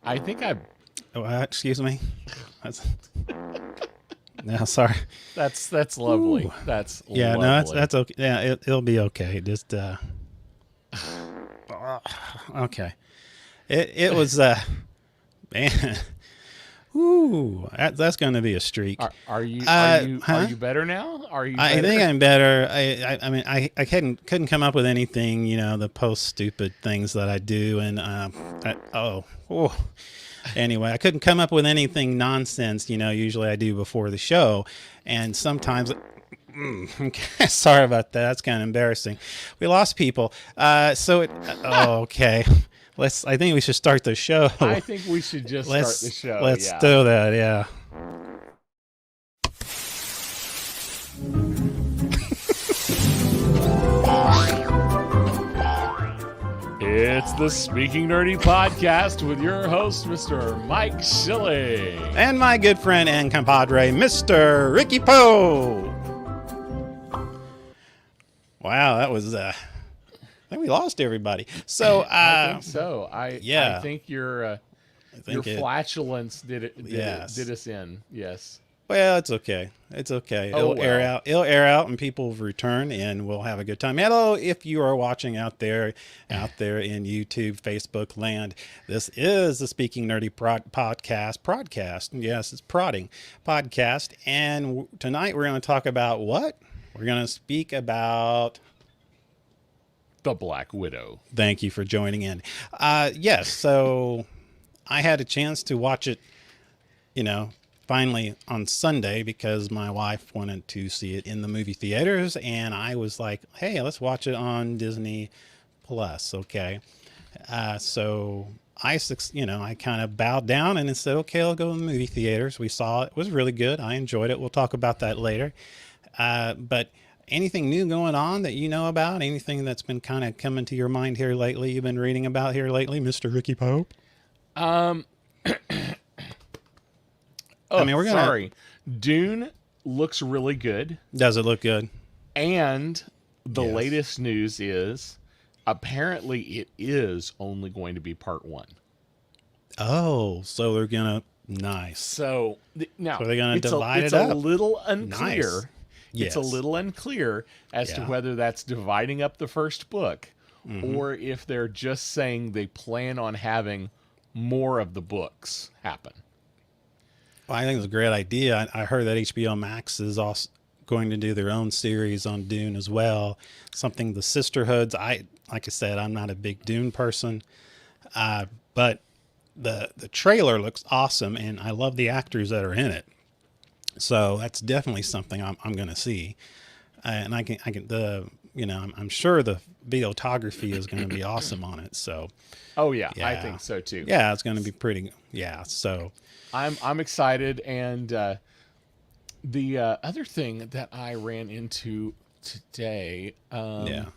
I think I. Oh, excuse me. That's no, sorry. That's lovely. Ooh. That's Yeah, no, lovely. that's okay. Yeah, it'll be okay. Just okay. It was man. Ooh, that's going to be a streak. Are Huh? you better now? Are you I think better? I'm better. I mean, I couldn't come up with anything, the post stupid things that I do, and oh. Anyway, I couldn't come up with anything nonsense, usually I do before the show, and sometimes. Sorry about that. That's kind of embarrassing. We lost people. Okay. I think we should start the show. I think we should just start the show. Let's Yeah. do that. Yeah. It's the Speaking Nerdy podcast with your host, Mr. Mike Schilling. And my good friend and compadre, Mr. Ricky Poe. Wow, that was I think we lost everybody. So I think so. I think your your flatulence did Yes. did us in. Yes. Well, it's okay. It's okay. It'll air out. It'll air out, and people will return, and we'll have a good time. Hello, if you are watching out there in YouTube, Facebook land. This is the Speaking Nerdy podcast. Yes, it's prodding podcast. And tonight we're going to talk about what? We're going to speak about The Black Widow. Thank you for joining in. Yes, so I had a chance to watch it, finally on Sunday because my wife wanted to see it in the movie theaters, and I was like, hey, let's watch it on Disney Plus. Okay. So I kind of bowed down and said, okay, I'll go to the movie theaters. We saw it. It was really good. I enjoyed it. We'll talk about that later. But anything new going on that you know about? Anything that's been kind of coming to your mind here lately? You've been reading about here lately, Mr. Ricky Pope? Sorry. Dune looks really good. Does it look good? And the latest news is apparently it is only going to be part 1. Oh, so they're going to, nice. So now they're going to divide it It's up. a little unclear. Nice. It's a little unclear as to whether that's dividing up the first book or if they're just saying they plan on having more of the books happen. Well, I think it's a great idea. I heard that HBO Max is also going to do their own series on Dune as well. Something the Sisterhoods. Like I said, I'm not a big Dune person, but the trailer looks awesome, and I love the actors that are in it. So that's definitely something I'm going to see, and I'm sure the videography is going to be awesome on it. So, I think so too. Yeah, it's going to be pretty. Yeah, so. I'm excited, and the other thing that I ran into today, or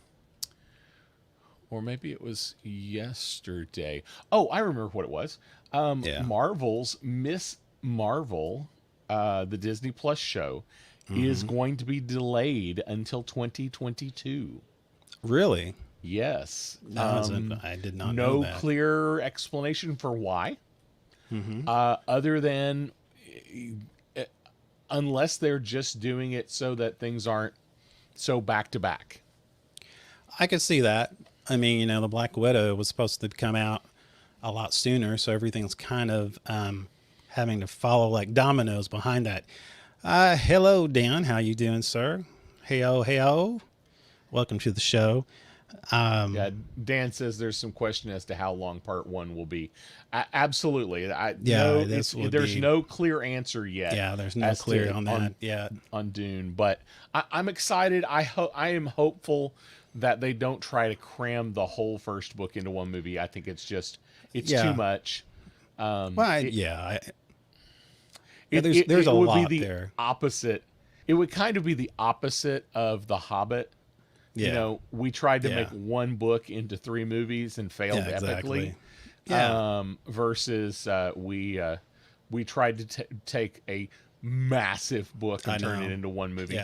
maybe it was yesterday. Oh, I remember what it was. Marvel's Miss Marvel, the Disney Plus show, is going to be delayed until 2022. Really? Yes. I did not know that. No clear explanation for why. Other than unless they're just doing it so that things aren't so back to back. I could see that. I mean, the Black Widow was supposed to come out a lot sooner, so everything's kind of having to follow like dominoes behind that. Hello, Dan. How you doing, sir? Heyo. Welcome to the show. Dan says there's some question as to how long part 1 will be. Absolutely. There's no clear answer yet. Yeah, there's no clear on that yet. On Dune, but I'm excited. I am hopeful that they don't try to cram the whole first book into one movie. I think it's too much. There's a lot there. Opposite. It would kind of be the opposite of The Hobbit. Yeah. We tried to make one book into 3 movies and failed epically. Versus we tried to take a massive book and turn it into one movie.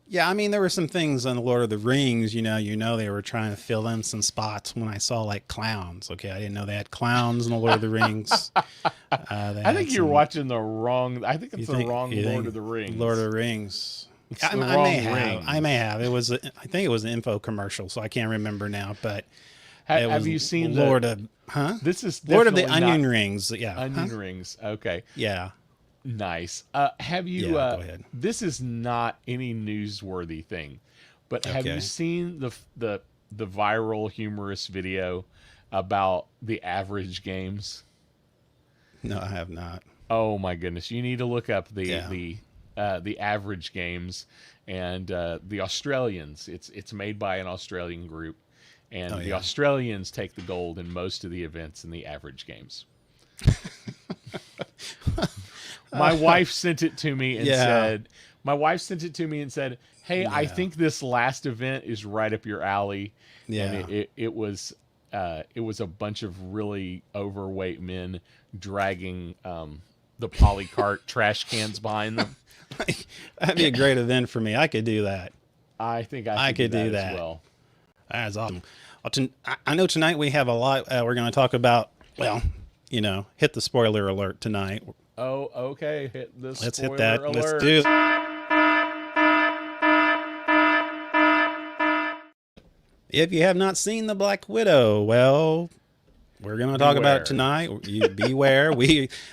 Yeah, I mean, there were some things on the Lord of the Rings, they were trying to fill in some spots when I saw like clowns. Okay, I didn't know they had clowns in the Lord of the Rings. They I had think you're some. watching the wrong. I think it's You the think wrong you Lord think of the Rings. Lord of the Rings? It's the I wrong may have. rings. I may have. It was. I think it was an info commercial, so I can't remember now. But it Have was you seen Lord of huh? This is Lord of the definitely Onion not Rings. Yeah. Onion Huh? Rings. Okay, Yeah. nice. Have you? Yeah. Go ahead. This is not any newsworthy thing, but have you Okay. seen the viral humorous video about the average games? No, I have not. Oh my goodness! You need to look up Yeah. the average games and the Australians. It's made by an Australian group, Oh and the yeah. Australians take the gold in most of the events in the average games. My wife sent it to me and Yeah. said, "My wife sent it to me and said, hey, I Yeah. think this last event is right up your alley," and Yeah. it was. It was a bunch of really overweight men dragging the polycart trash cans behind them. That'd be a great event for me. I could do that. I think I could could do that as that. well. That's awesome. Well, I know tonight we have a lot. We're going to talk about, well, hit the spoiler alert tonight. Oh, okay. Hit the Let's spoiler hit that. alert. Let's do it. If you have not seen The Black Widow, well, we're going to talk about it tonight. You beware.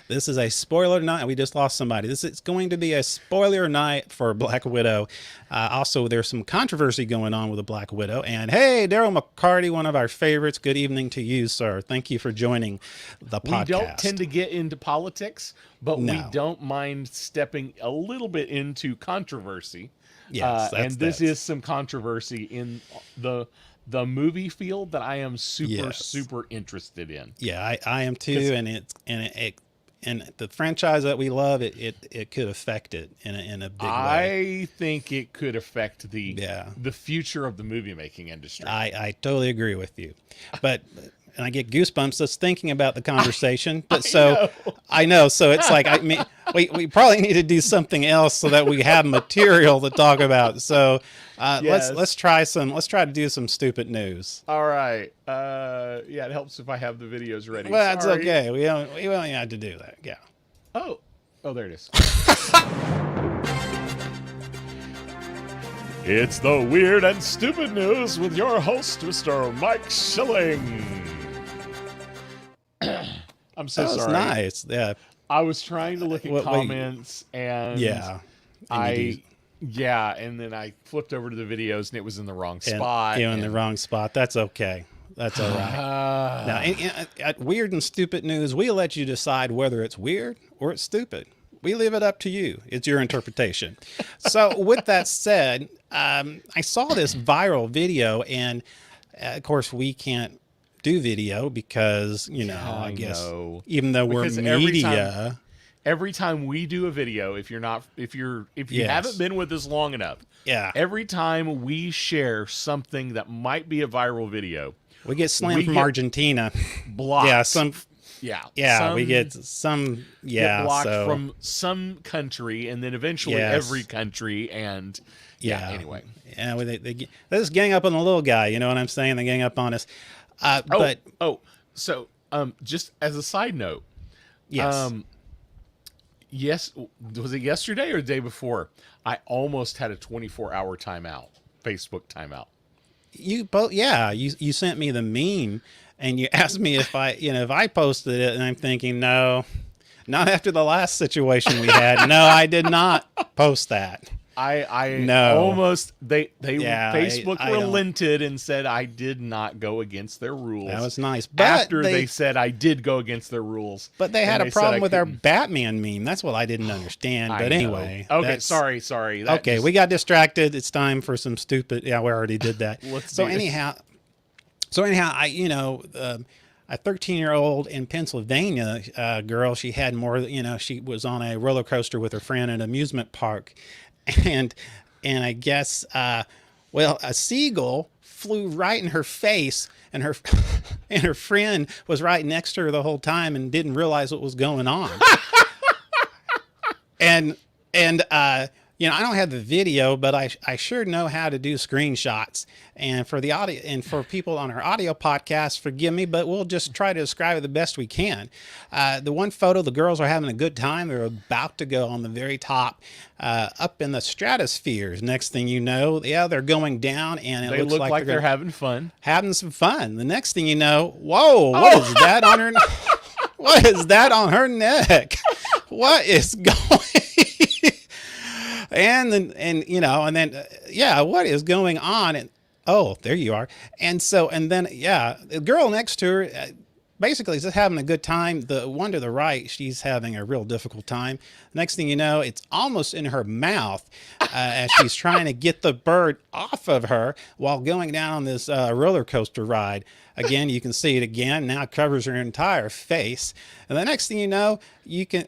This is a spoiler night. We just lost somebody. This is going to be a spoiler night for Black Widow. Also, there's some controversy going on with the Black Widow. And hey, Daryl McCarty, one of our favorites. Good evening to you, sir. Thank you for joining the podcast. We don't tend to get into politics, but we don't mind stepping a little bit into controversy. Yes, and this is some controversy in the movie field that I am super interested in. Yeah, I am too, and the franchise that we love, it could affect it in a big way. I think it could affect the future of the movie making industry. I totally agree with you, but. And I get goosebumps just thinking about the conversation. But I know. So it's like, we probably need to do something else so that we have material to talk about. So let's try to do some stupid news. All right. Yeah, it helps if I have the videos ready. Well, that's okay. We only have to do that. Yeah. Oh, there it is. It's the Weird and Stupid News with your host, Mr. Mike Schilling. I'm so sorry. That's nice. Yeah. I was trying to look at comments and and then I flipped over to the videos and it was in the wrong spot. In the wrong spot. That's okay. That's all right. Now, at Weird and Stupid News, we let you decide whether it's weird or it's stupid. We leave it up to you. It's your interpretation. So with that said, I saw this viral video, and of course we can't do video because I guess even though we're media, every time we do a video, if you haven't been with us long enough, every time we share something that might be a viral video, we get slammed from Argentina, blocked. We get some get blocked from some country, and then eventually every country, and anyway, they just gang up on the little guy. You know what I'm saying? They gang up on us. So just as a side note, yes, was it yesterday or the day before? I almost had a 24-hour timeout, Facebook timeout. You sent me the meme, and you asked me if I posted it, and I'm thinking, no, not after the last situation we had. No, I did not post that. Facebook relented and said I did not go against their rules. That was nice. But after they said I did go against their rules. But they had a problem with our Batman meme. That's what I didn't understand. But anyway. Okay, sorry. We got distracted. It's time for some stupid. Yeah, we already did that. Anyhow, a 13-year-old in Pennsylvania girl, she had more, she was on a roller coaster with her friend at an amusement park. And I guess, a seagull flew right in her face, and her friend was right next to her the whole time and didn't realize what was going on. and I don't have the video, but I sure know how to do screenshots. And for the audio and for people on our audio podcast, forgive me, but we'll just try to describe it the best we can. The one photo, the girls are having a good time. They're about to go on the very top, up in the stratospheres. Next thing you know, yeah, they're going down, and They look like they're having fun. Having some fun. The next thing you know, whoa, what is that on her? What is that on her neck? What is going? And then what is going on? And oh, there you are. And then the girl next to her basically is just having a good time. The one to the right, she's having a real difficult time. Next thing you know, it's almost in her mouth as she's trying to get the bird off of her while going down on this roller coaster ride. Again, you can see it again. Now it covers her entire face. And the next thing you know, you can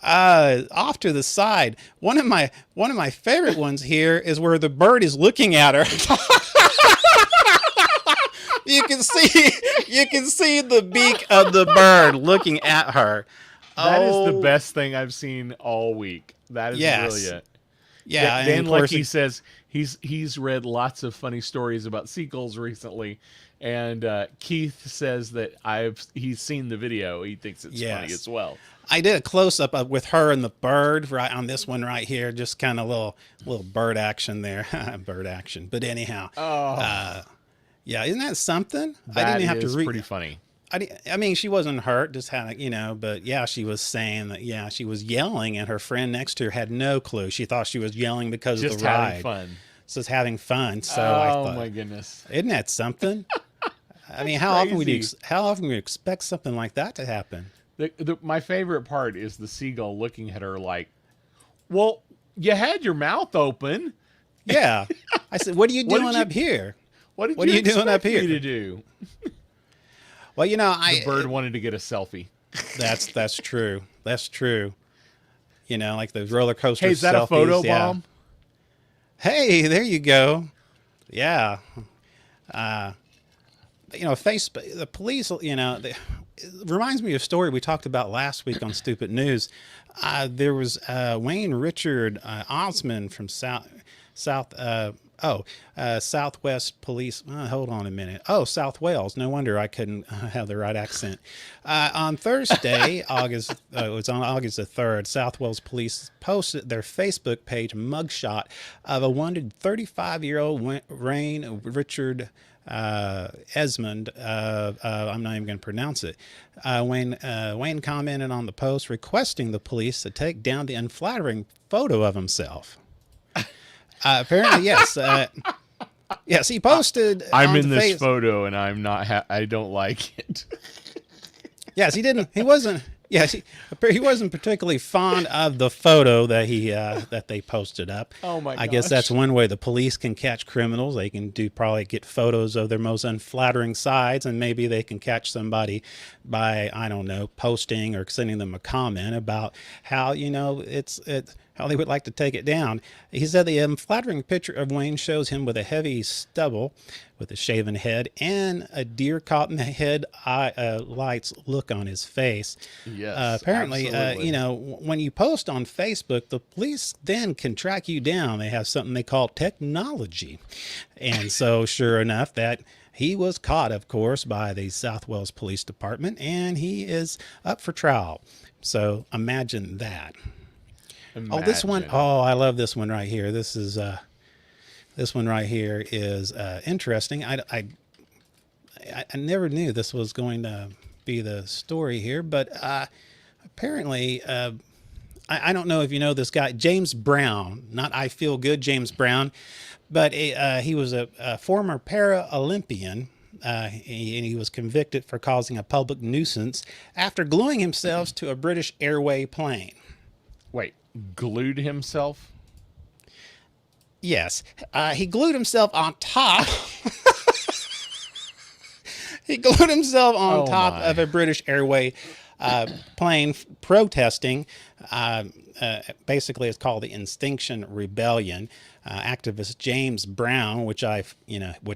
off to the side. One of my favorite ones here is where the bird is looking at her. You can see the beak of the bird looking at her. That is the best thing I've seen all week. That is brilliant. Yeah, Dan Lucky says he's read lots of funny stories about seagulls recently, and Keith says that he's seen the video. He thinks it's funny as well. I did a close up with her and the bird right on this one right here, just kind of little bird action there, bird action. But anyhow, yeah, isn't that something? I didn't have to read. Pretty funny. I mean, she wasn't hurt, just had, but yeah, she was saying that, she was yelling, and her friend next to her had no clue. She thought she was yelling because of the ride. Just having fun. Just having fun. So I thought, my goodness. Isn't that something? I mean, how often would you expect something like that to happen? My favorite part is the seagull looking at her like, well, you had your mouth open. Yeah. I said, what are you doing up here? What are you doing up here? To do? Well, the bird wanted to get a selfie. That's true. That's true. Like those roller coaster selfies. Hey, is that a photo bomb? Hey, there you go. Yeah. Facebook, the police, it reminds me of a story we talked about last week on Stupid News. There was Wayne Richard Osmond from Southwest Police. Hold on a minute. Oh, South Wales. No wonder I couldn't have the right accent. On Thursday, it was on August the 3rd, South Wales Police posted their Facebook page mugshot of a wanted 35-year-old Wayne Richard Esmond. I'm not even going to pronounce it. Wayne commented on the post requesting the police to take down the unflattering photo of himself. Apparently, yes. Yes, he posted. I'm in this photo, and I'm not. I don't like it. Yes, he didn't. He wasn't. Yes, he wasn't particularly fond of the photo that that they posted up. Oh my gosh. I guess that's one way the police can catch criminals. They can probably get photos of their most unflattering sides, and maybe they can catch somebody by, I don't know, posting or sending them a comment about how how they would like to take it down. He said the unflattering picture of Wayne shows him with a heavy stubble, with a shaven head, and a deer caught in the head lights look on his face. Yes, apparently, when you post on Facebook, the police then can track you down. They have something they call technology. And so sure enough, that he was caught, of course, by the South Wales Police Department, and he is up for trial. So imagine that. Oh, this one. Oh, I love this one right here. This one right here is interesting. I never knew this was going to be the story here, but apparently, I don't know if you know this guy, James Brown, not I Feel Good James Brown, but he was a former para-Olympian. He was convicted for causing a public nuisance after gluing himself to a British Airways plane. Wait. Glued himself? Yes. He glued himself on top. He glued himself on top of a British Airways plane protesting. Basically, it's called the Extinction Rebellion. Activist James Brown, which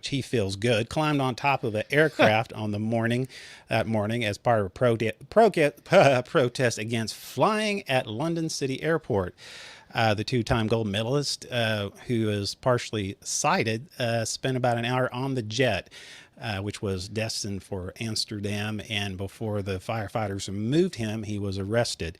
he feels good, climbed on top of an aircraft on the morning as part of a protest against flying at London City Airport. The two-time gold medalist, who is partially sighted, spent about an hour on the jet, which was destined for Amsterdam. And before the firefighters removed him, he was arrested.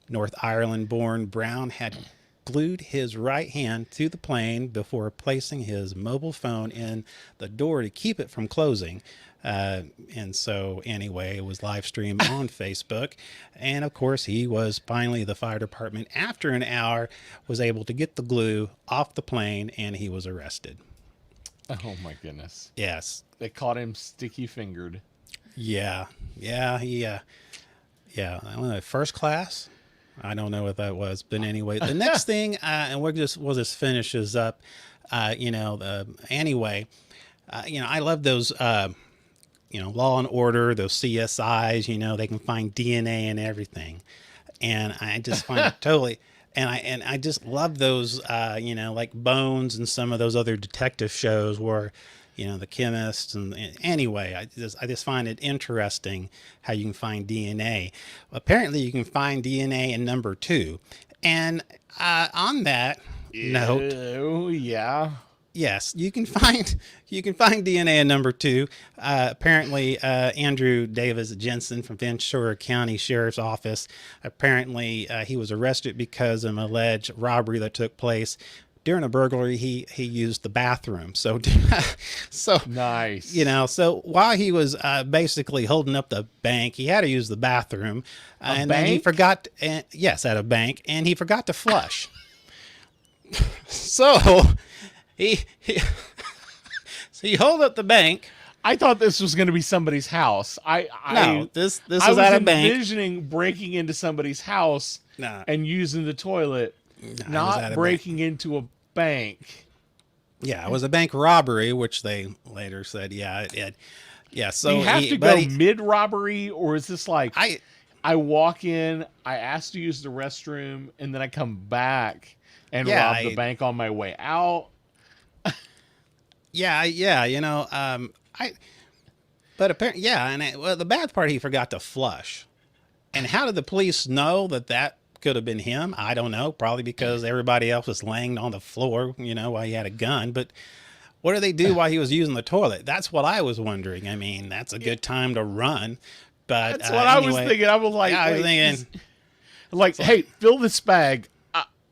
North Ireland-born Brown had glued his right hand to the plane before placing his mobile phone in the door to keep it from closing. Anyway, it was live streamed on Facebook. And of course, the fire department, after an hour, was able to get the glue off the plane, and he was arrested. Oh my goodness. Yes. They caught him sticky fingered. Yeah. Yeah. I don't know, first class. I don't know what that was, but anyway, the next thing, and we'll just finish this up. I love those, Law and Order, those CSIs. They can find DNA and everything, and I just find it totally. And I just love those, like Bones and some of those other detective shows where, the chemists and anyway, I just find it interesting how you can find DNA. Apparently, you can find DNA in number 2, and on that note, yeah. Yes, you can find DNA in number 2. Apparently, Andrew Davis Jensen from Ventura County Sheriff's Office. Apparently, he was arrested because of an alleged robbery that took place. During a burglary, he used the bathroom. So nice. So while he was basically holding up the bank, he had to use the bathroom, then he forgot. Yes, at a bank, and he forgot to flush. So he held up the bank. I thought this was going to be somebody's house. This was at a bank. I was envisioning breaking into somebody's house and using the toilet, not breaking into a bank. Yeah, it was a bank robbery, which they later said, So do you have to go mid-robbery, or is this like I walk in, I ask to use the restroom, and then I come back and rob the bank on my way out? But apparently, the bad part, he forgot to flush. And how did the police know that could have been him? I don't know. Probably because everybody else was laying on the floor, while he had a gun. But what do they do while he was using the toilet? That's what I was wondering. I mean, that's a good time to run. But that's what I was thinking. I was like, hey, fill this bag.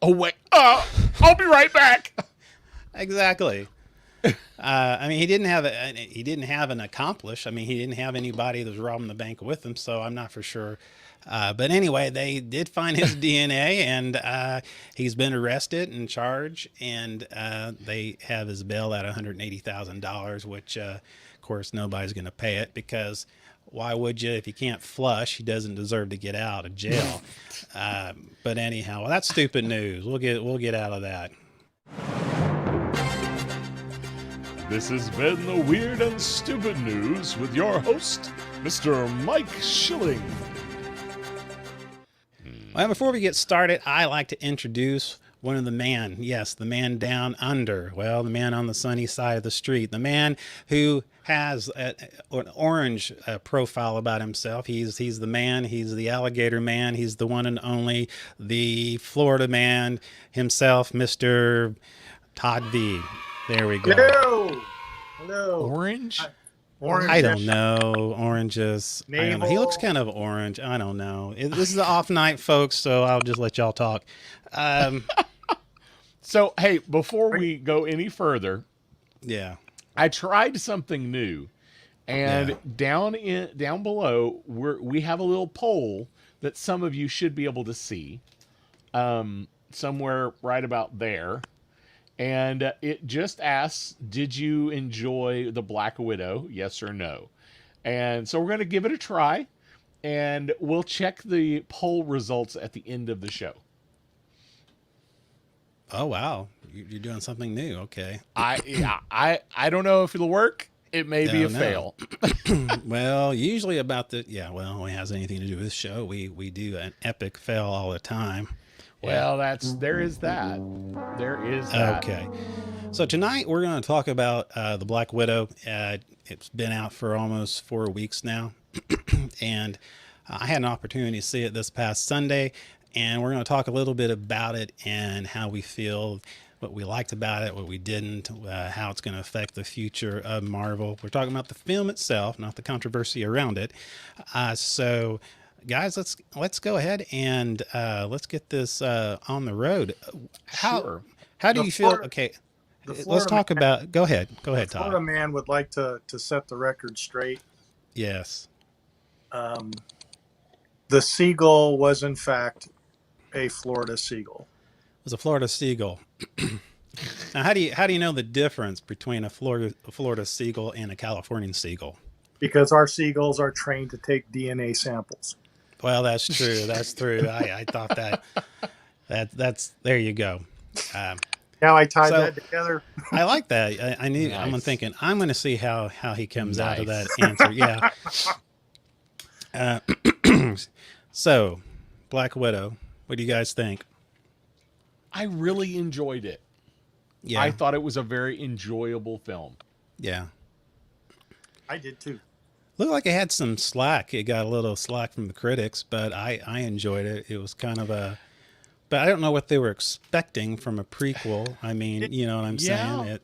Wait. I'll be right back. Exactly. He didn't have an accomplice. He didn't have anybody that was robbing the bank with him, so I'm not for sure. But anyway, they did find his DNA, and he's been arrested and charged, and they have his bail at $180,000, which, of course, nobody's going to pay it, because why would you? If you can't flush, he doesn't deserve to get out of jail. But anyhow, that's stupid news. We'll get out of that. This has been the Weird and Stupid News with your host, Mr. Mike Schilling. Well, before we get started, I like to introduce one of the man down under. Well, the man on the sunny side of the street. The man who has an orange profile about himself. He's the man. He's the alligator man. He's the one and only, the Florida man himself, Mr. Todd V. There we go. Hello. Orange? Orange. I don't know. Oranges. I don't know. He looks kind of orange. I don't know. This is an off night, folks, so I'll just let y'all talk. So, hey, before we go any further, I tried something new, and down below we have a little poll that some of you should be able to see, somewhere right about there. And it just asks, did you enjoy The Black Widow? Yes or no? And so we're going to give it a try, and we'll check the poll results at the end of the show. Oh, wow. You're doing something new. Okay. I don't know if it'll work. It may be Oh a no. fail. Well, usually about when it has anything to do with this show, we do an epic fail all the time. Yeah. Well, there is that. There is that. Okay. So tonight we're going to talk about the Black Widow. It's been out for almost 4 weeks now, and I had an opportunity to see it this past Sunday, and we're going to talk a little bit about it and how we feel, what we liked about it, what we didn't, how it's going to affect the future of Marvel. We're talking about the film itself, not the controversy around it. So, guys, let's go ahead and let's get this on the road. Sure. How do The you feel? Florida, Okay, the let's Florida talk man, about. Go ahead, the Todd. Florida man would like to set the record straight. Yes. Um, the seagull was in fact a Florida seagull. It was a Florida seagull. Now, how do you know the difference between a Florida seagull and a Californian seagull? Because our seagulls are trained to take DNA samples. Well, that's true. That's true. I thought that's there you go. Now I tied that together. I like that. I knew. Nice. I'm thinking I'm going to see how he comes out of that Nice. answer. Yeah. So, Black Widow. What do you guys think? I really enjoyed it. Yeah. I thought it was a very enjoyable film. Yeah. I did too. Looked like it had some slack. It got a little slack from the critics, but I enjoyed it. It was kind of a, but I don't know what they were expecting from a prequel. I mean, you know what I'm saying?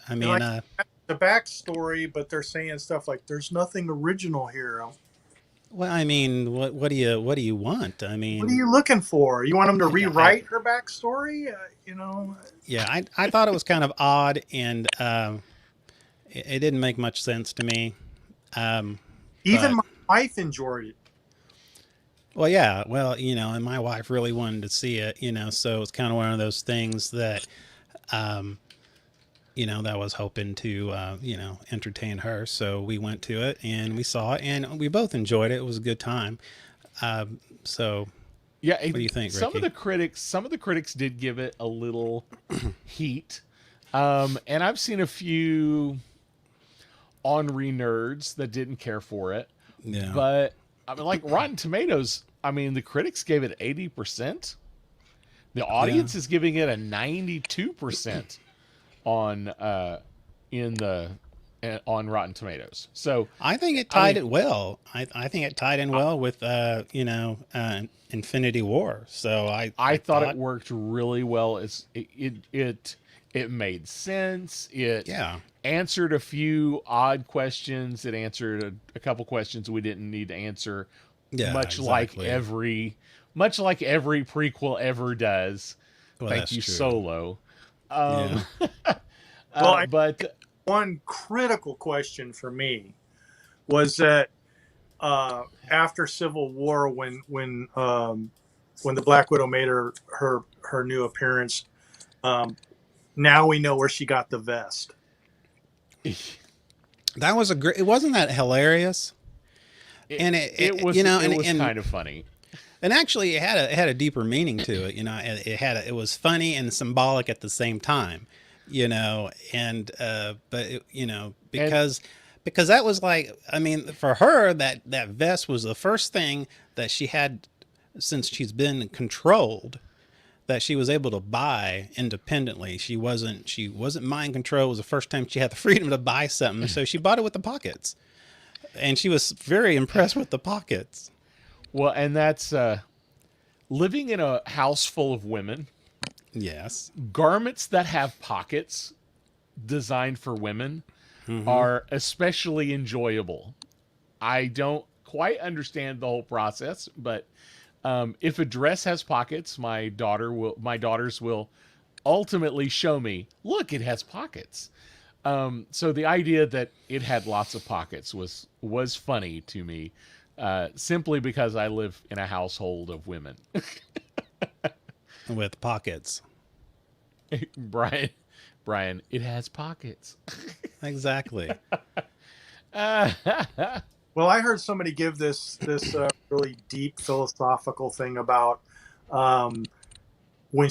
The backstory, but they're saying stuff like, "There's nothing original here." Well, I mean, what do you want? I mean, What are you looking for? You want them to rewrite her backstory? Yeah, I thought it was kind of odd, and it didn't make much sense to me. Even my wife enjoyed it. Well, yeah, and my wife really wanted to see it, so it's kind of one of those things that, that I was hoping to, entertain her. So we went to it and we saw it, and we both enjoyed it. It was a good time. So Yeah, what do you think, Ricky? Some of the critics did give it a little heat, and I've seen a few ornery nerds that didn't care for it. Yeah, But I mean, like Rotten Tomatoes, I mean, the critics gave it 80%. The audience is giving it a 92% on on Rotten Tomatoes. So I think it tied it well. I think it tied in well with Infinity War. So I thought it worked really well. It made sense. It answered a few odd questions. It answered a couple questions we didn't need to answer. Yeah, much exactly. like every prequel ever does. Well, Thank that's you, true. Solo. But one critical question for me was that after Civil War, when the Black Widow made her new appearance, now we know where she got the vest. That was it wasn't that hilarious? It was kind of funny. And actually, it had a deeper meaning to it. It was funny and symbolic at the same time. Because that was like, I mean, for her, that vest was the first thing that she had since she's been controlled, that she was able to buy independently. She wasn't mind controlled. It was the first time she had the freedom to buy something. So she bought it with the pockets, and she was very impressed with the pockets. Well, and that's living in a house full of women. Yes. Garments that have pockets designed for women are especially enjoyable. I don't quite understand the whole process, but if a dress has pockets, my daughters will ultimately show me, look, it has pockets. So the idea that it had lots of pockets was funny to me, simply because I live in a household of women. With pockets. Brian, it has pockets. Exactly. Well, I heard somebody give this really deep philosophical thing about when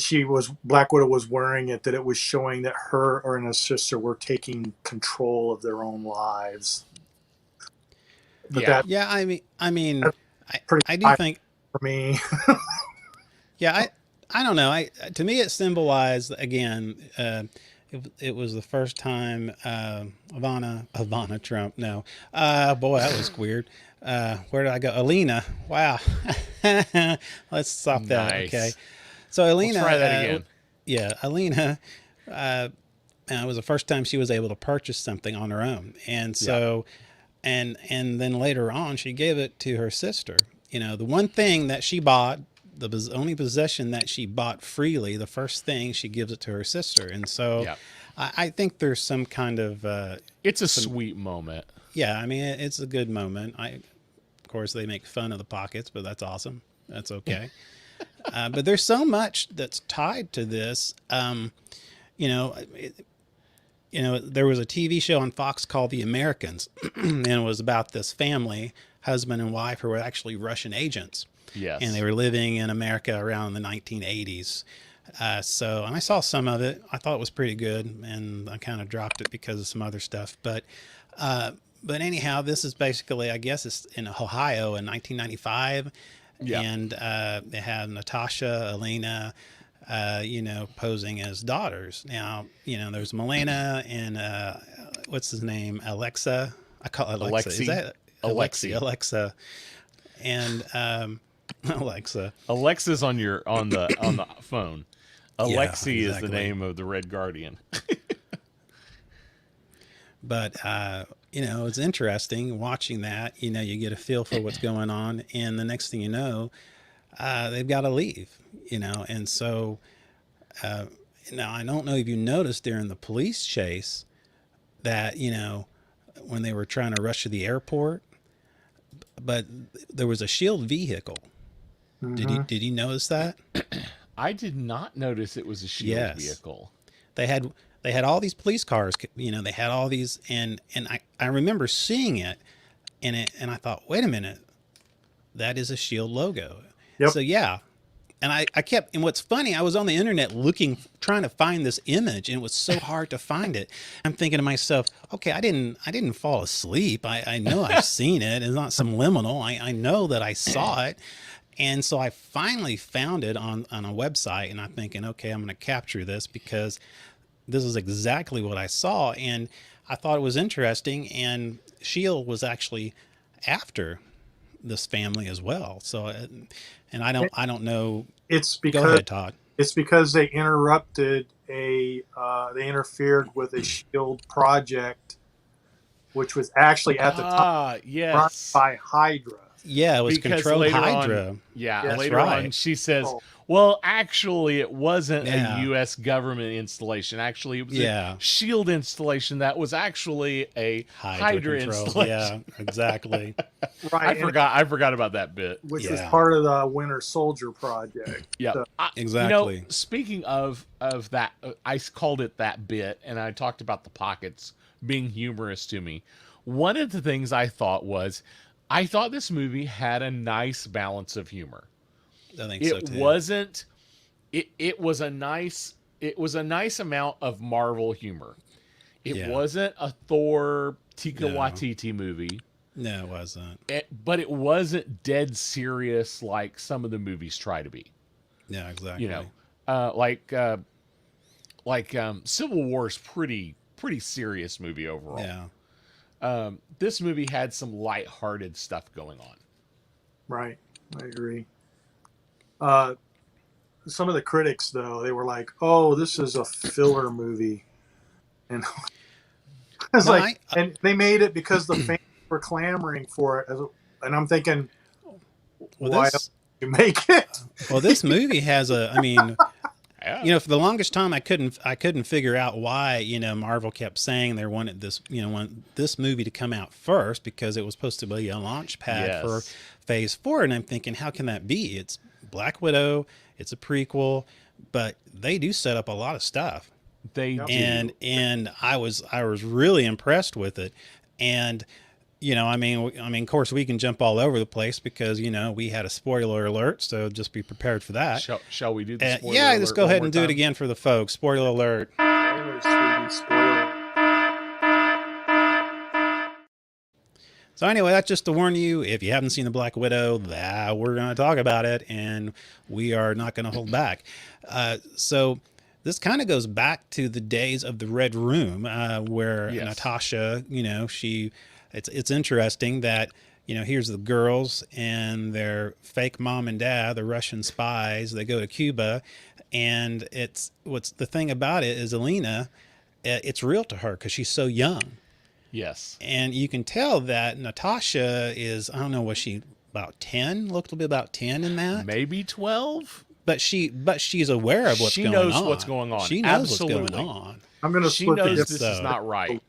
Black Widow was wearing it, that it was showing that her and her sister were taking control of their own lives. But yeah. I mean, pretty I do think for me. Yeah, I don't know. To me it symbolized again. It was the first time Ivana Trump. No, boy, that was weird. Where did I go? Alina. Wow. Let's stop that. Nice. Okay. So Alina. We'll try that again. Yeah, Alina. It was the first time she was able to purchase something on her own, and so, and then later on she gave it to her sister. You know, the one thing that she bought, the only possession that she bought freely, the first thing she gives it to her sister. And so I think there's some kind of it's a sweet moment. Yeah, I mean, it's a good moment. Of course they make fun of the pockets, but that's awesome. That's okay. But there's so much that's tied to this. You know, there was a TV show on Fox called The Americans, and it was about this family, husband and wife, who were actually Russian agents. Yes. And they were living in America around the 1980s. And I saw some of it. I thought it was pretty good, and I kind of dropped it because of some other stuff. But anyhow, this is basically, I guess it's in Ohio in 1995. Yeah. And they have Natasha, Elena, posing as daughters. Now, there's Milena and what's his name? Alexa. I call it Alexa. Alexi. Is that Alexi. Alexa. And Alexa. Alexa's on the phone. Alexi exactly. is the name of the Red Guardian. But it's interesting watching that. You get a feel for what's going on, and the next thing you know, they've got to leave. And so now I don't know if you noticed during the police chase that when they were trying to rush to the airport, but there was a shield vehicle. Mm-hmm. Did you notice that? I did not notice it was a shield vehicle. They had all these police cars, they had all these, and I remember seeing it, and I thought, wait a minute, that is a shield logo. Yep. So yeah. And I kept, and what's funny, I was on the internet trying to find this image, and it was so hard to find it. I'm thinking to myself, okay, I didn't fall asleep. I know I've seen it. It's not some liminal. I know that I saw it. And so I finally found it on a website, and I'm thinking, okay, I'm going to capture this because this is exactly what I saw. And I thought it was interesting. And Shield was actually after this family as well. So, and I don't know. It's because, go ahead, Todd. It's because they interrupted they interfered with a Shield project, which was actually at the time run by Hydra. Yeah, it was because controlled Hydra. Later on, she says, well, actually, it wasn't a U.S. government installation. Actually, it was a Shield installation that was actually a Hydra installation. Yeah, exactly. Right. I forgot about that bit. Which was part of the Winter Soldier project. Yeah, so, exactly. Speaking of that, I called it that bit, and I talked about the pockets being humorous to me. One of the things I thought this movie had a nice balance of humor. I think so too. It was a nice amount of Marvel humor. It wasn't a Thor Taika Waititi movie. No, it wasn't. But it wasn't dead serious like some of the movies try to be. Yeah, exactly. Like Civil War's pretty serious movie overall. Yeah. This movie had some lighthearted stuff going on. Right. I agree. Some of the critics, though, they were like, "Oh, this is a filler movie," and it's and they made it because the fans were clamoring for it. And I'm thinking, why else did you make it? Well, this movie has for the longest time I couldn't figure out why Marvel kept saying they wanted this movie to come out first because it was supposed to be a launch pad for Phase 4, and I'm thinking, how can that be? It's Black Widow, it's a prequel, but they do set up a lot of stuff. They do. And I was really impressed with it. And of course, we can jump all over the place because we had a spoiler alert, so just be prepared for that. Shall we do the spoiler yeah, alert let's go ahead and do time? it again for the folks. Spoiler alert. So anyway, that's just to warn you, if you haven't seen The Black Widow, that we're going to talk about it, and we are not going to hold back. So this kind of goes back to the days of the Red Room, where Natasha, it's interesting that, here's the girls and their fake mom and dad, the Russian spies, they go to Cuba, and what's the thing about it is Alina, it's real to her because she's so young. Yes. And you can tell that Natasha is, I don't know, was she about 10? Looked to be about 10 in that. Maybe 12? But she's aware of what's going on. She knows what's going on. She knows Absolutely. what's going on. I'm going to split the difference. This is not right.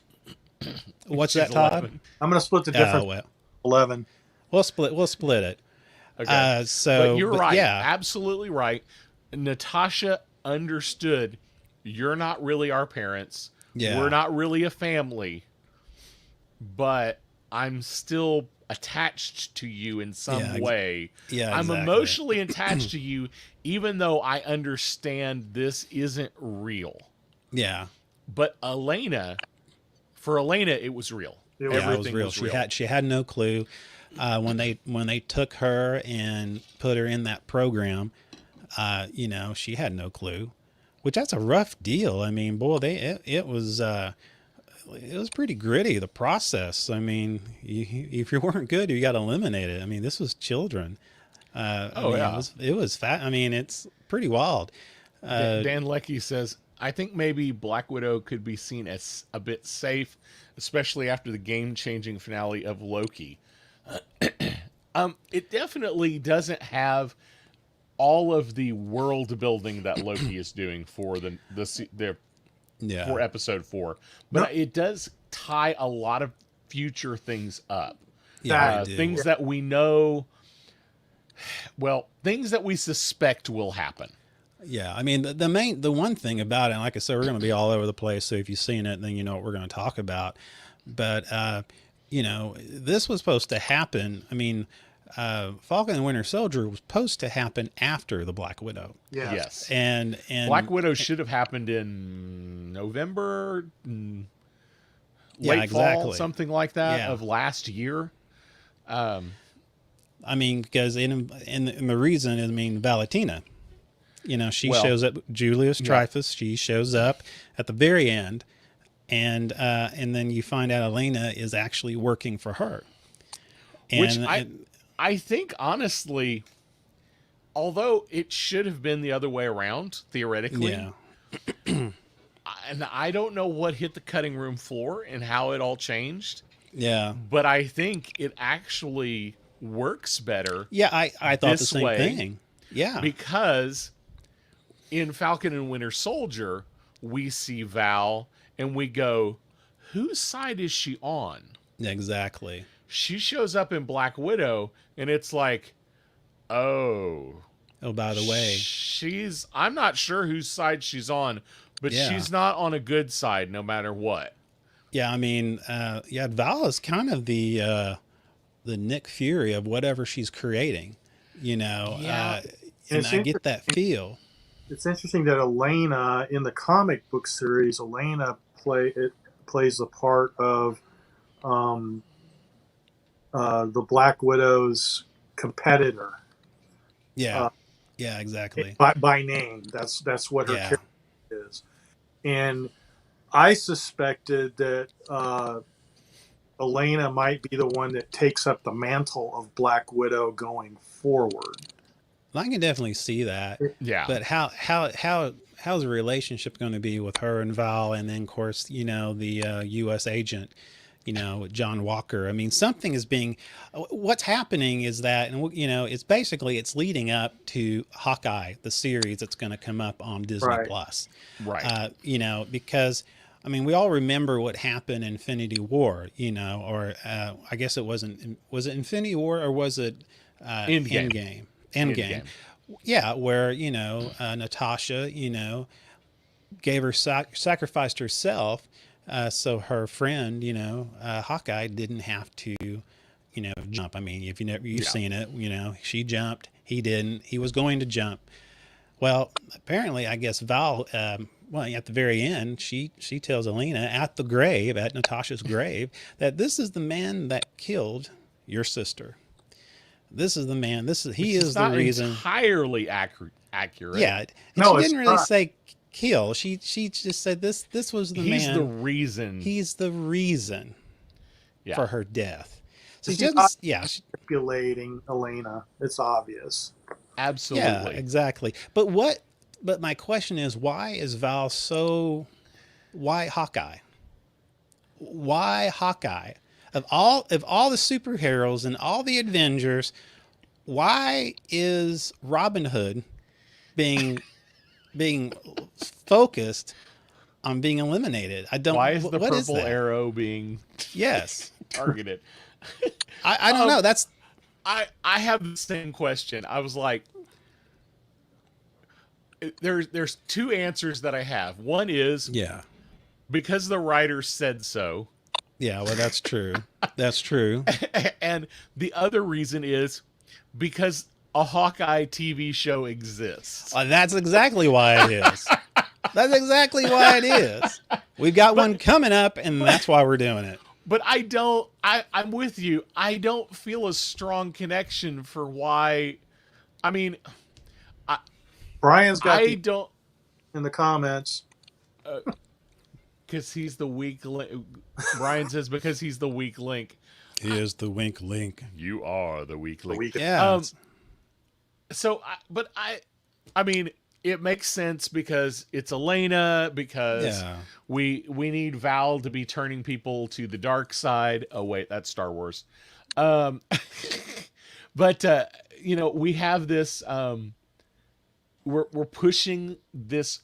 What's that, Todd? 11. I'm going to split the difference. Well, 11. We'll split it. Okay. But you're right. Yeah. Absolutely right. Natasha understood, you're not really our parents. Yeah. We're not really a family. But I'm still attached to you in some way. Yeah, I'm exactly. emotionally attached to you, even though I understand this isn't real. Yeah. But for Elena, it was real. Everything it was real. She had no clue. When they took her and put her in that program, she had no clue. Which that's a rough deal. I mean, boy, it was pretty gritty, the process. I mean, if you weren't good, you got eliminated. I mean, this was children. It was fat. I mean, it's pretty wild. Dan Leckie says, I think maybe Black Widow could be seen as a bit safe, especially after the game-changing finale of Loki. It definitely doesn't have all of the world building that Loki is doing for for episode 4, but it does tie a lot of future things up. Things that we know, things that we suspect will happen. Yeah, I mean the one thing about it, and like I said, we're going to be all over the place. So if you've seen it, then you know what we're going to talk about. But this was supposed to happen. I mean, Falcon and Winter Soldier was supposed to happen after the Black Widow. Yes. And Black Widow should have happened in November, late fall, something like that of last year. I mean, because in the reason is, I mean, Valentina, she shows up, Julius Dreyfus, she shows up at the very end, and then you find out Elena is actually working for her. Which I think, honestly, although it should have been the other way around, theoretically, and I don't know what hit the cutting room floor and how it all changed. Yeah. But I think it actually works better. Yeah, I thought the same thing. Yeah. Because in Falcon and Winter Soldier, we see Val and we go, whose side is she on? Exactly. She shows up in Black Widow, and it's like, oh, by the way, I'm not sure whose side she's on, but she's not on a good side no matter what. Yeah, I mean, Val is kind of the Nick Fury of whatever she's creating, and I get that feel. It's interesting that Elena, in the comic book series, plays the part of the Black Widow's competitor. Yeah, exactly. By name, that's what her character is. And I suspected that Elena might be the one that takes up the mantle of Black Widow going forward. I can definitely see that. Yeah. But how's the relationship going to be with her and Val, and then of course the U.S. agent, John Walker? I mean, something is what's happening is that, and it's leading up to Hawkeye, the series that's going to come up on Disney Plus. Right. Because I mean, we all remember what happened in Infinity War, or I guess was it Infinity War or was it Endgame? Endgame. Yeah, where, Natasha, sacrificed herself So her friend, Hawkeye didn't have to, jump. I mean, if you've seen it, she jumped. He didn't. He was going to jump. Well, apparently, I guess Val, at the very end, she tells Elena at the grave, at Natasha's grave, that this is the man that killed your sister. This is the man. He is the reason. Entirely accurate. Yeah, and No, she it's didn't really not. say kill. She just said this was the He's man. the reason. He's the reason for her death. So She's just manipulating Elena. It's obvious. Absolutely. Yeah, exactly. But my question is, why is Val so? Why Hawkeye? Why Hawkeye? Of all the superheroes and all the Avengers, why is Robin Hood being focused on being eliminated? I don't. Why is the what purple that? arrow being Yes targeted? I don't know. That's I have the same question. I was like, there's two answers that I have. One is because the writer said so. Yeah, well, that's true. That's true. And the other reason is because a Hawkeye TV show exists. That's exactly why it is. That's exactly why it is. We've got one coming up, and that's why we're doing it. But I'm with you. I don't feel a strong connection for why. I mean, Brian's got I don't. in the comments. Because he's the weak link. Brian says because he's the weak link. He is the wink link. You are the weak link. Yeah. I mean, it makes sense because it's Elena. Because we need Val to be turning people to the dark side. Oh wait, that's Star Wars. But we have this. We're pushing this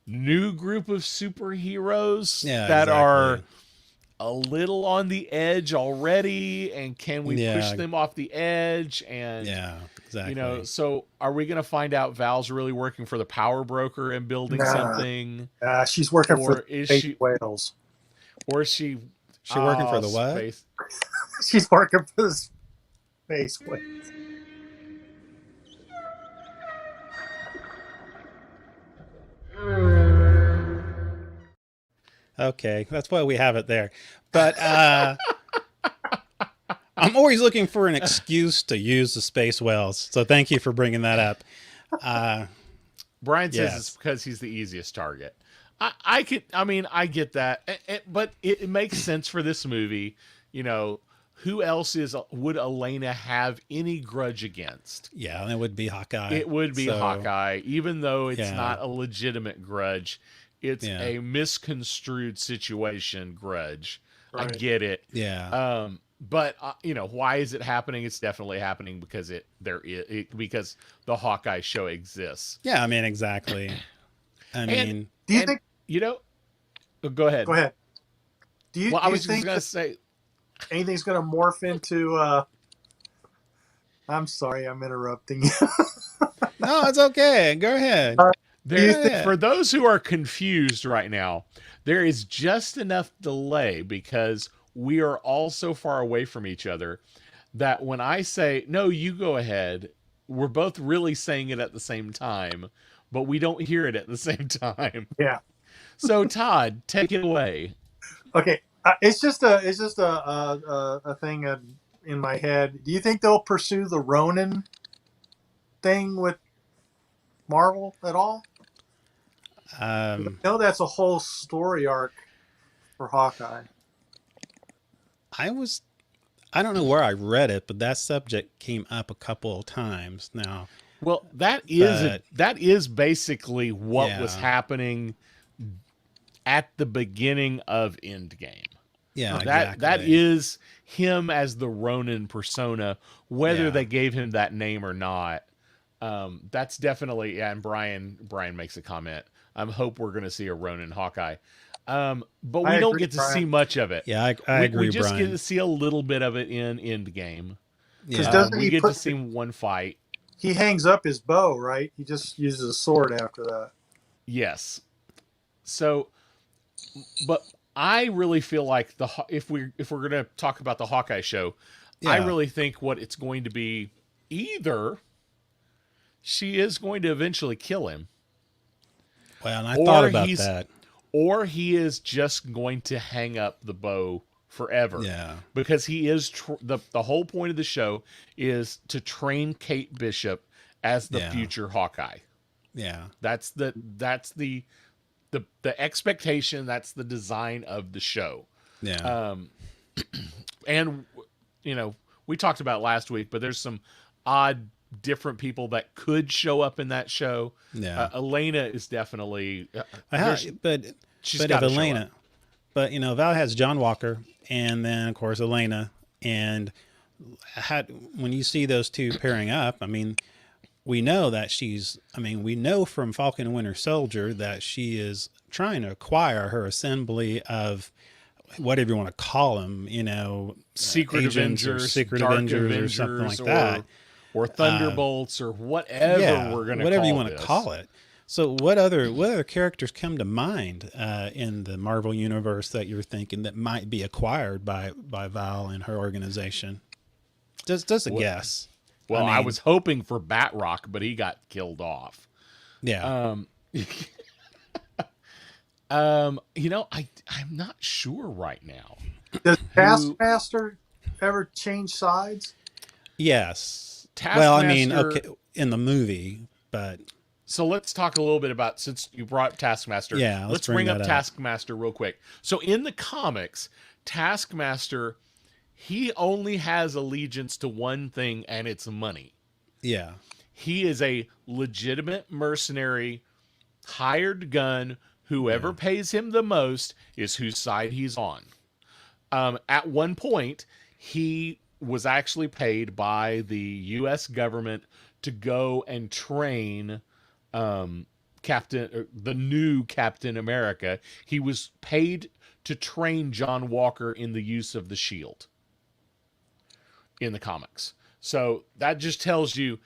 new group of superheroes that are a little on the edge already, and can we push them off the edge? And exactly. So are we going to find out Val's really working for the power broker and building something? She's working for space whales. Or is she working for the what? Space. She's working for the space whales. Okay, that's why we have it there. But I'm always looking for an excuse to use the space whales. So thank you for bringing that up. Brian says it's because he's the easiest target. I get that, but it makes sense for this movie. Who else would Elena have any grudge against? Yeah, it would be Hawkeye. It would be Hawkeye, even though it's not a legitimate grudge. It's a misconstrued situation grudge. Right. I get it. Yeah. But why is it happening? It's definitely happening because because the Hawkeye show exists. Yeah, I mean, exactly. Do you think? Go ahead. Go ahead. I was just gonna say anything's gonna morph into? I'm sorry, I'm interrupting you. No, it's okay. Go ahead. For those who are confused right now, there is just enough delay because we are all so far away from each other that when I say, no, you go ahead, we're both really saying it at the same time, but we don't hear it at the same time. Yeah. So Todd, take it away. Okay. It's just a thing in my head. Do you think they'll pursue the Ronin thing with Marvel at all? I know that's a whole story arc for Hawkeye. I don't know where I read it, but that subject came up a couple of times now. Well, that is basically what was happening at the beginning of Endgame. Yeah, exactly. That is him as the Ronin persona, whether they gave him that name or not. That's definitely, and Brian makes a comment. I hope we're going to see a Ronin Hawkeye. But we don't get to see much of it. Yeah, I agree, We just Brian. get to see a little bit of it in Endgame. Yeah. We get to see one fight. He hangs up his bow, right? He just uses a sword after that. Yes. So, but I really feel like if we're going to talk about the Hawkeye show, I really think what it's going to be, either she is going to eventually kill him. Well, and I thought about that. Or he is just going to hang up the bow forever. Yeah. Because he is the whole point of the show is to train Kate Bishop as the future Hawkeye. Yeah. That's the expectation, that's the design of the show. Yeah. And we talked about last week, but there's some odd different people that could show up in that show. Yeah. Elena is definitely but if Elena, but Val has John Walker and then of course Elena, and when you see those two pairing up, I mean, we know that we know from Falcon and Winter Soldier that she is trying to acquire her assembly of whatever you want to call them, Secret Avengers, or Secret Avengers or something like that. Or Thunderbolts, or whatever we're going to call it. Whatever you want to call it. So what other characters come to mind in the Marvel universe that you're thinking that might be acquired by Val and her organization? Just a guess. Well, I was hoping for Batrock, but he got killed off. Yeah. I'm not sure right now. Does Taskmaster ever change sides? Yes. Taskmaster, okay, in the movie, but so let's talk a little bit about, since you brought up Taskmaster. Yeah, let's bring up Taskmaster real quick. So in the comics, Taskmaster, he only has allegiance to one thing, and it's money. Yeah. He is a legitimate mercenary, hired gun. Whoever pays him the most is whose side he's on. At one point, he was actually paid by the U.S. government to go and train the new Captain America. He was paid to train John Walker in the use of the shield in the comics. So that just tells you,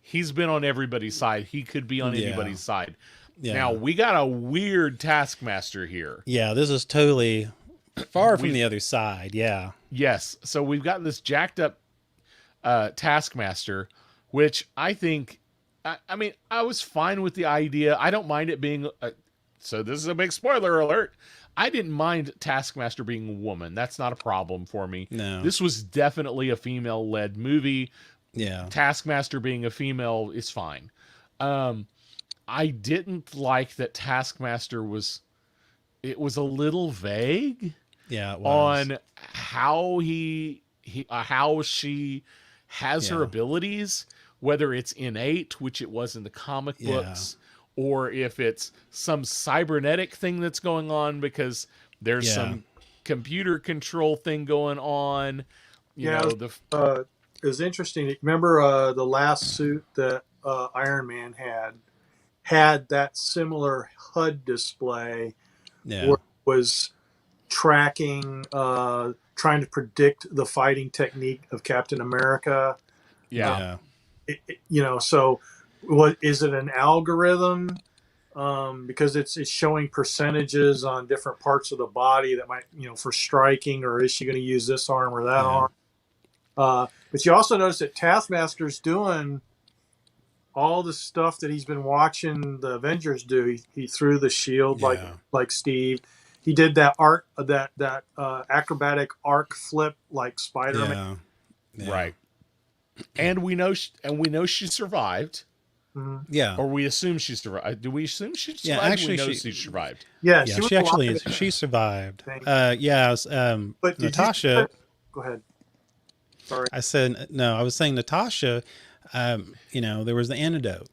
he's been on everybody's side. He could be on anybody's side. Yeah. Now, we got a weird Taskmaster here. Yeah, this is totally far from the other side. Yeah. Yes. So we've got this jacked up Taskmaster, which I think, I was fine with the idea. I don't mind it being, so this is a big spoiler alert. I didn't mind Taskmaster being a woman. That's not a problem for me. No. This was definitely a female-led movie. Yeah. Taskmaster being a female is fine. I didn't like that Taskmaster was a little vague. Yeah, it was. On how how she has her abilities, whether it's innate, which it was in the comic books, or if it's some cybernetic thing that's going on because there's some computer control thing going on. It was interesting. Remember the last suit that Iron Man had that similar HUD display where it was tracking, trying to predict the fighting technique of Captain America. So what is it, an algorithm? Because it's showing percentages on different parts of the body that might, for striking, or is she going to use this arm or that arm? But you also notice that Taskmaster's doing all the stuff that he's been watching the Avengers do. He threw the shield like Steve. He did that acrobatic arc flip like Spider-Man. Yeah. Right. And we know she survived. Mm-hmm. Yeah. Or we assume she survived. Do we assume she survived? Yeah, actually, we know she survived. Yeah, she survived. But Natasha. Go ahead. Sorry. I was saying Natasha. There was the antidote.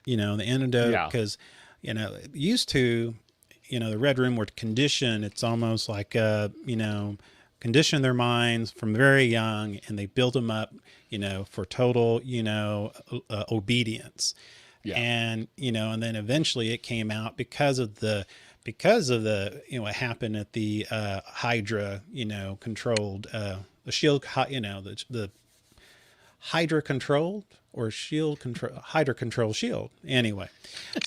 Because used to, the Red Room were conditioned. It's almost like condition their minds from very young, and they built them up, for total, obedience. Yeah. And, and then eventually it came out because of the, what happened at the Hydra, controlled, the shield, the Hydra controlled or shield control, Hydra control shield. Anyway,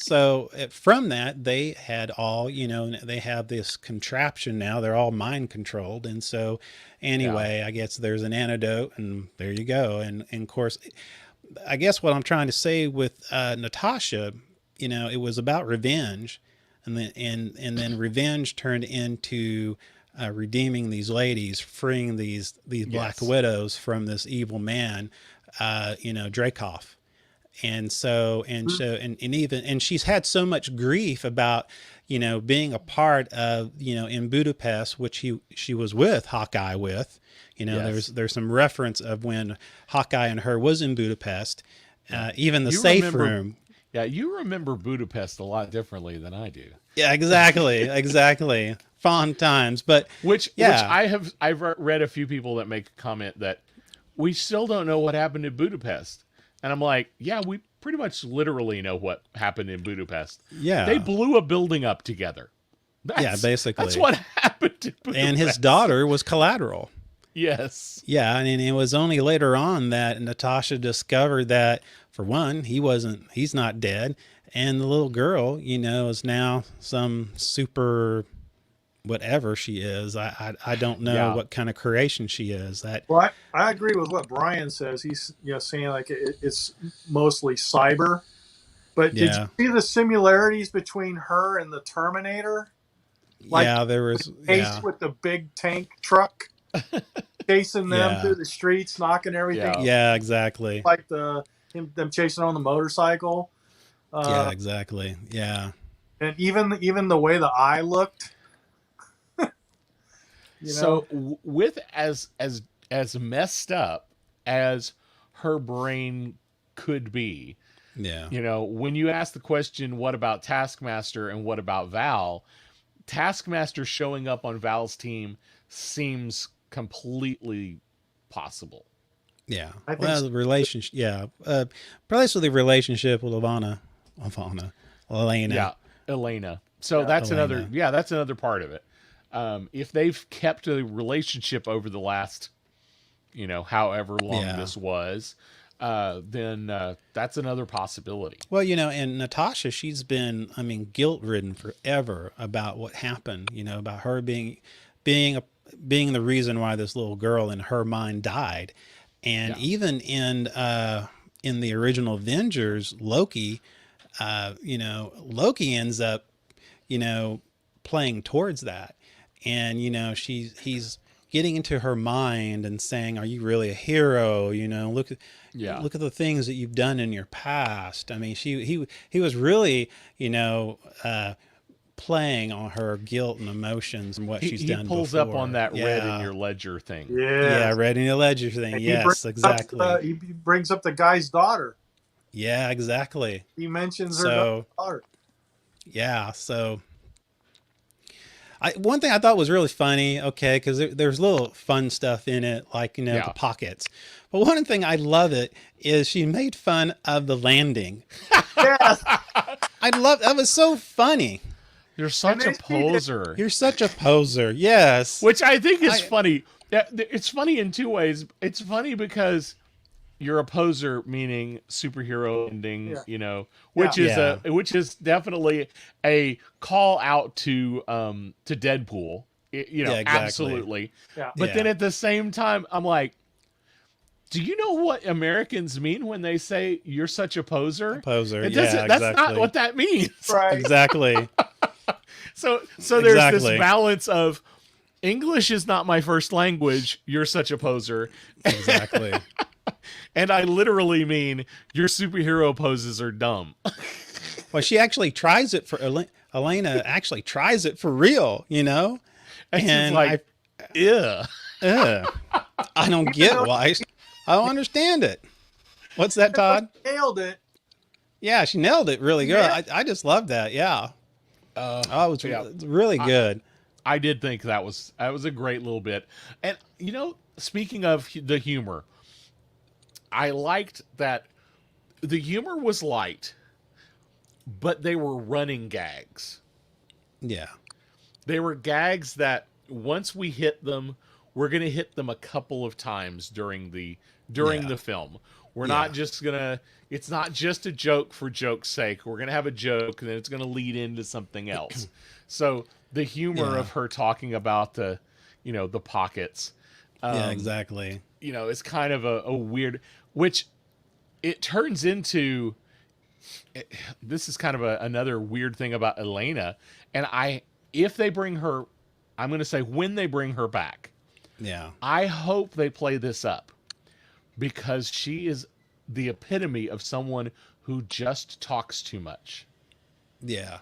so from that, they had all, they have this contraption now. They're all mind controlled. And so anyway, I guess there's an antidote, and there you go. And of course, I guess what I'm trying to say with Natasha, it was about revenge, and then revenge turned into redeeming these ladies, freeing these Black Widows from this evil man, Dreykov. And she's had so much grief about, being a part of, in Budapest, which she was with Hawkeye with, there's some reference of when Hawkeye and her was in Budapest, even the safe room. Yeah. You remember Budapest a lot differently than I do. Yeah, exactly. Fond times, but which I've read a few people that make a comment that we still don't know what happened in Budapest. And I'm like, yeah, we pretty much literally know what happened in Budapest. Yeah. They blew a building up together. Basically. That's what happened in Budapest. And his daughter was collateral. Yes. Yeah, and it was only later on that Natasha discovered that, for one, he's not dead. And the little girl, is now some super whatever she is. I don't know what kind of creation she is. Well, I agree with what Brian says. He's saying like it's mostly cyber. But did you see the similarities between her and the Terminator? Like, there was with the big tank truck chasing them through the streets, knocking everything. Yeah, exactly. Like them chasing on the motorcycle. Exactly. Yeah. And even the way the eye looked. So with as messed up as her brain could be, when you ask the question, what about Taskmaster and what about Val? Taskmaster showing up on Val's team seems completely possible. Yeah. The relationship. Yeah. Probably the relationship with Elena. Yeah, Elena. So that's Elena. another part of it. If they've kept a relationship over the last, however long this was, then that's another possibility. Well, and Natasha, she's been, guilt-ridden forever about what happened, about her being the reason why this little girl in her mind died. And even in the original Avengers, Loki, Loki ends up, playing towards that. And, he's getting into her mind and saying, are you really a hero? Look at the things that you've done in your past. I mean, he was really, playing on her guilt and emotions and what she's done. He pulls before. up on that red in your ledger thing. Yeah, red in your ledger thing. Yes, exactly. He brings up the guy's daughter. Yeah, exactly. He mentions her daughter. Yeah, so one thing I thought was really funny, because there's little fun stuff in it, like, the pockets. But one thing I love it is she made fun of the landing. Yes. That was so funny. You're such a poser. You're such a poser. Yes. Which I think is funny. It's funny in two ways. It's funny because you're a poser, meaning superhero ending, which is definitely a call out to Deadpool, exactly. Absolutely. Yeah. But then at the same time, I'm like, do you know what Americans mean when they say you're such a poser? A poser. That's not what that means. Right. Exactly. So there's this balance of English is not my first language. You're such a poser. Exactly. And I literally mean your superhero poses are dumb. Well, she actually tries it for Elena actually tries it for real, And she's like, I don't get why. I don't understand it. What's that, Todd? Nailed it. Yeah, she nailed it really good. Yeah. I just love that. Yeah. It was really good. I did think that was a great little bit. And, speaking of the humor, I liked that the humor was light, but they were running gags. Yeah. They were gags that once we hit them, we're gonna hit them a couple of times during the film. We're not just gonna. It's not just a joke for joke's sake. We're gonna have a joke, and then it's gonna lead into something else. So the humor of her talking about the pockets. Yeah, exactly. It's kind of a weird, which it turns into. This is kind of another weird thing about Elena, and if they bring her, I'm going to say when they bring her back. Yeah. I hope they play this up, because she is the epitome of someone who just talks too much. Yeah.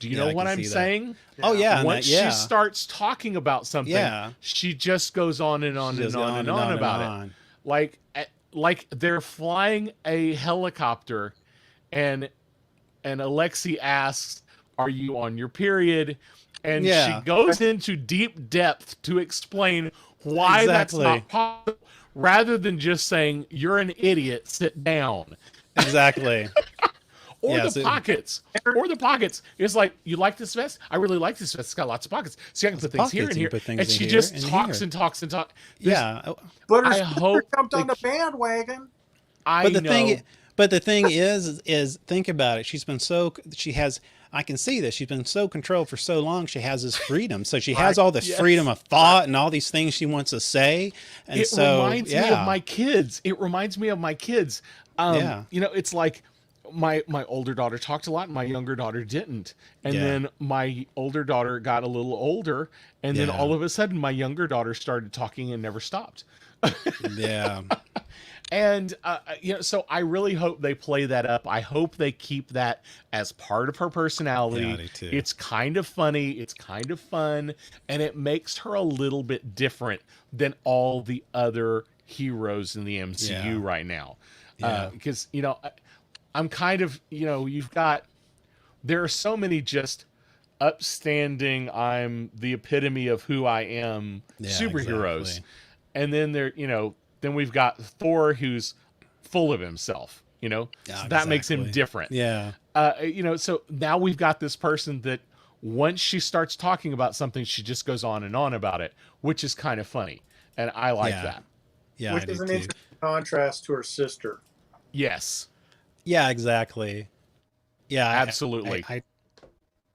Do you know what I'm saying? Oh yeah. Once she starts talking about something, she just goes on and on and on and on about it. Like they're flying a helicopter, and Alexi asks, "Are you on your period?" And she goes into deep depth to explain why that's not possible, rather than just saying, "You're an idiot, sit down." Exactly. Or the pockets. Or the pockets. It's like, you like this vest? I really like this vest. It's got lots of pockets. So you can put things here and here. And she just talks and talks and talks. But I hope jumped on the bandwagon. But the thing is think about it. I can see this. She's been so controlled for so long. She has this freedom. So she has all this freedom of thought and all these things she wants to say. And it reminds me of my kids. It reminds me of my kids. It's like, my older daughter talked a lot and my younger daughter didn't. And then my older daughter got a little older, and then all of a sudden my younger daughter started talking and never stopped. Yeah. And so I really hope they play that up. I hope they keep that as part of her personality. Yeah, I do too. It's kind of funny, it's kind of fun, and it makes her a little bit different than all the other heroes in the MCU right now. Because I'm kind of, there are so many just upstanding, I'm the epitome of who I am superheroes. Exactly. And then then we've got Thor, who's full of himself, so that makes him different. Yeah. So now we've got this person that once she starts talking about something, she just goes on and on about it, which is kind of funny. And I like that. Yeah. Which is an interesting contrast to her sister. Yes. Yeah, exactly. Yeah, absolutely. I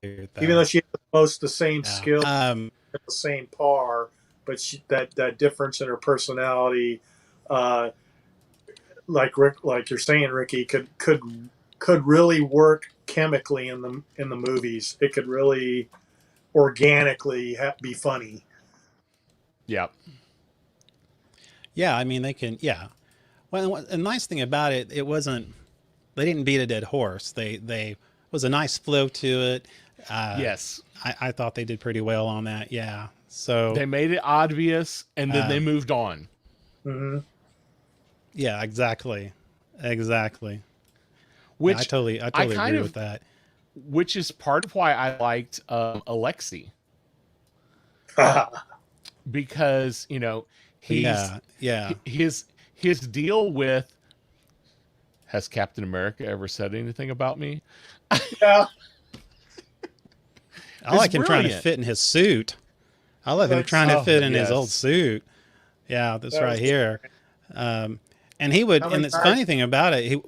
even though she has most the same skill, the same par, but that difference in her personality, like you're saying, Ricky, could really work chemically in the movies. It could really organically be funny. Yeah. Yeah, I mean they can. Yeah. Well, the nice thing about it, they didn't beat a dead horse. They was a nice flow to it. Yes. I thought they did pretty well on that. Yeah. So they made it obvious, and then they moved on. Mm-hmm. Yeah, exactly. Which I totally agree with that. Which is part of why I liked Alexi. Because, his deal with, has Captain America ever said anything about me? Yeah. I like him trying to fit in his suit. I love him trying to fit in his old suit. Yeah, that's right here. And he would, and the funny thing about it,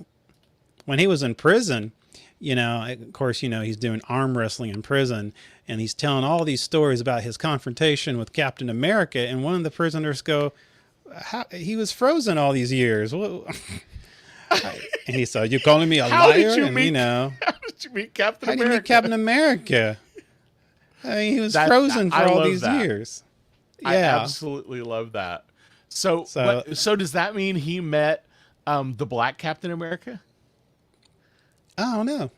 when he was in prison, of course, he's doing arm wrestling in prison, and he's telling all these stories about his confrontation with Captain America. And one of the prisoners he was frozen all these years. And he said, "You calling me a liar?" How did you meet Captain America? How did you meet Captain America? I mean, he was frozen for all these years. Yeah. I absolutely love that. So does that mean he met the Black Captain America? I don't know.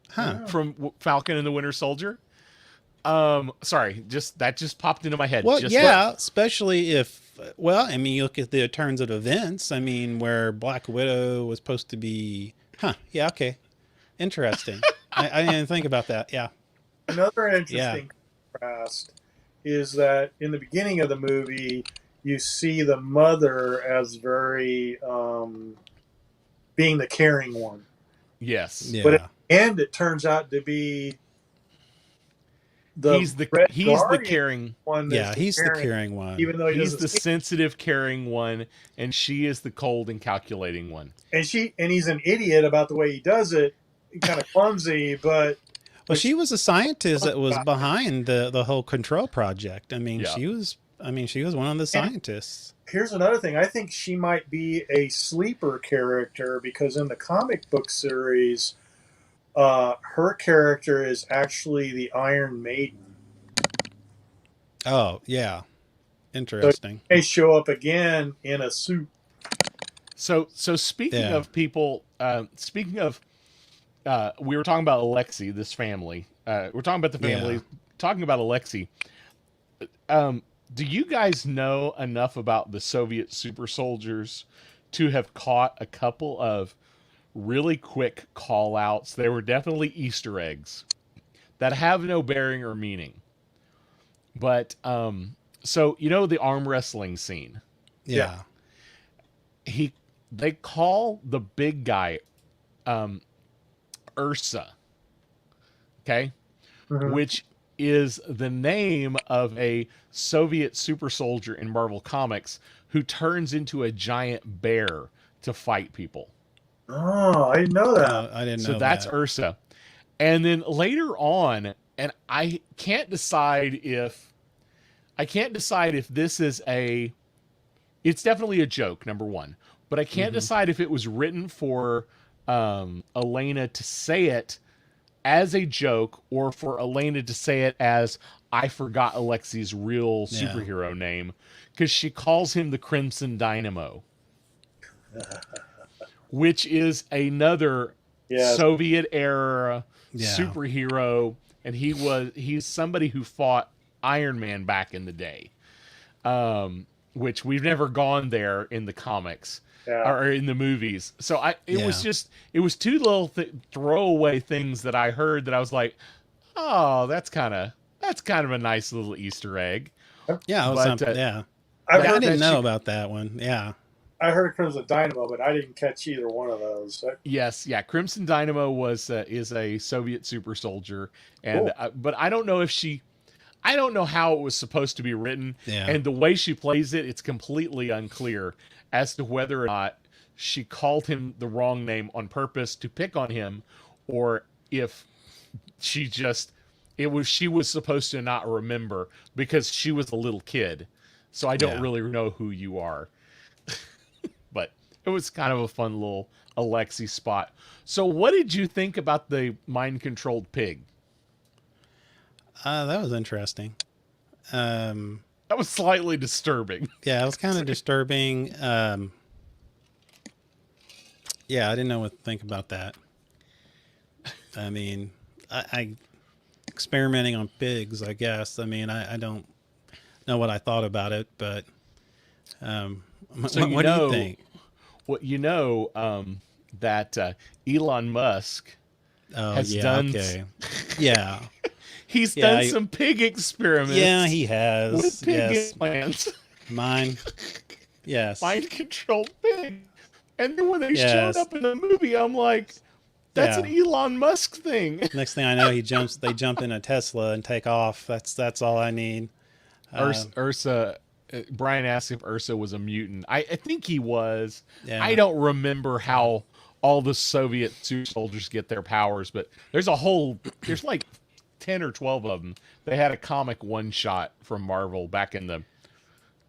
Huh? From Falcon and the Winter Soldier? Sorry, that just popped into my head. Well, especially if, you look at the turns of events. I mean, where Black Widow was supposed to be, yeah, okay. Interesting. I didn't think about that. Yeah. Another interesting contrast is that in the beginning of the movie, you see the mother as very being the caring one. Yes. Yeah. But at the end, it turns out to be Red he's the Guardian caring one. Yeah, he's the caring one. even though he he's doesn't the speak. sensitive, caring one, and she is the cold and calculating one. And he's an idiot about the way he does it, kind of clumsy, but. Well, she was a scientist that was about behind the whole control project. Yeah. She was one of the scientists. Here's another thing. I think she might be a sleeper character because in the comic book series, her character is actually the Iron Maiden. Oh, yeah. Interesting. So they show up again in a suit. So speaking of people, speaking of, we were talking about Alexei, this family. We're talking about the family, talking about Alexei. Do you guys know enough about the Soviet super soldiers to have caught a couple of really quick call outs? They were definitely Easter eggs that have no bearing or meaning. But, so, you know, the arm wrestling scene. Yeah. They call the big guy, Ursa. Okay. Mm-hmm. Which is the name of a Soviet super soldier in Marvel Comics who turns into a giant bear to fight people. Oh, I didn't know that. I didn't know So that's that. Ursa. And then later on, and I can't decide if this is it's definitely a joke, number one, but I can't decide if it was written for Elena to say it as a joke or for Elena to say it as I forgot Alexei's real superhero name, because she calls him the Crimson Dynamo, which is another Soviet era superhero, and he's somebody who fought Iron Man back in the day, which we've never gone there in the comics. Or in the movies. So it was two little throwaway things that I heard that I was like, oh, that's kind of a nice little Easter egg. Yeah, I didn't know about that one. Yeah. I heard Crimson Dynamo, but I didn't catch either one of those. Yes, yeah. Crimson Dynamo is a Soviet super soldier, and but I don't know I don't know how it was supposed to be written, and the way she plays it, it's completely unclear as to whether or not she called him the wrong name on purpose to pick on him, or if she was supposed to not remember because she was a little kid. So I don't really know who you are. But it was kind of a fun little Alexei spot. So what did you think about the mind-controlled pig? That was interesting. That was slightly disturbing. Yeah, it was kind of disturbing. I didn't know what to think about that. I mean, I experimenting on pigs, I guess. I mean, I don't know what I thought about it, but what do you think? Well, you know that Elon Musk has done... Okay. Yeah. He's done some pig experiments. Yeah, he has. With pig implants. Yes. Mind-controlled pig. And then when they showed up in the movie, I'm like, that's an Elon Musk thing. Next thing I know, they jump in a Tesla and take off. That's all I need. Ursa, Brian asked if Ursa was a mutant. I think he was. Yeah. I don't remember how all the Soviet super soldiers get their powers, but there's like 10 or 12 of them. They had a comic one-shot from Marvel back in the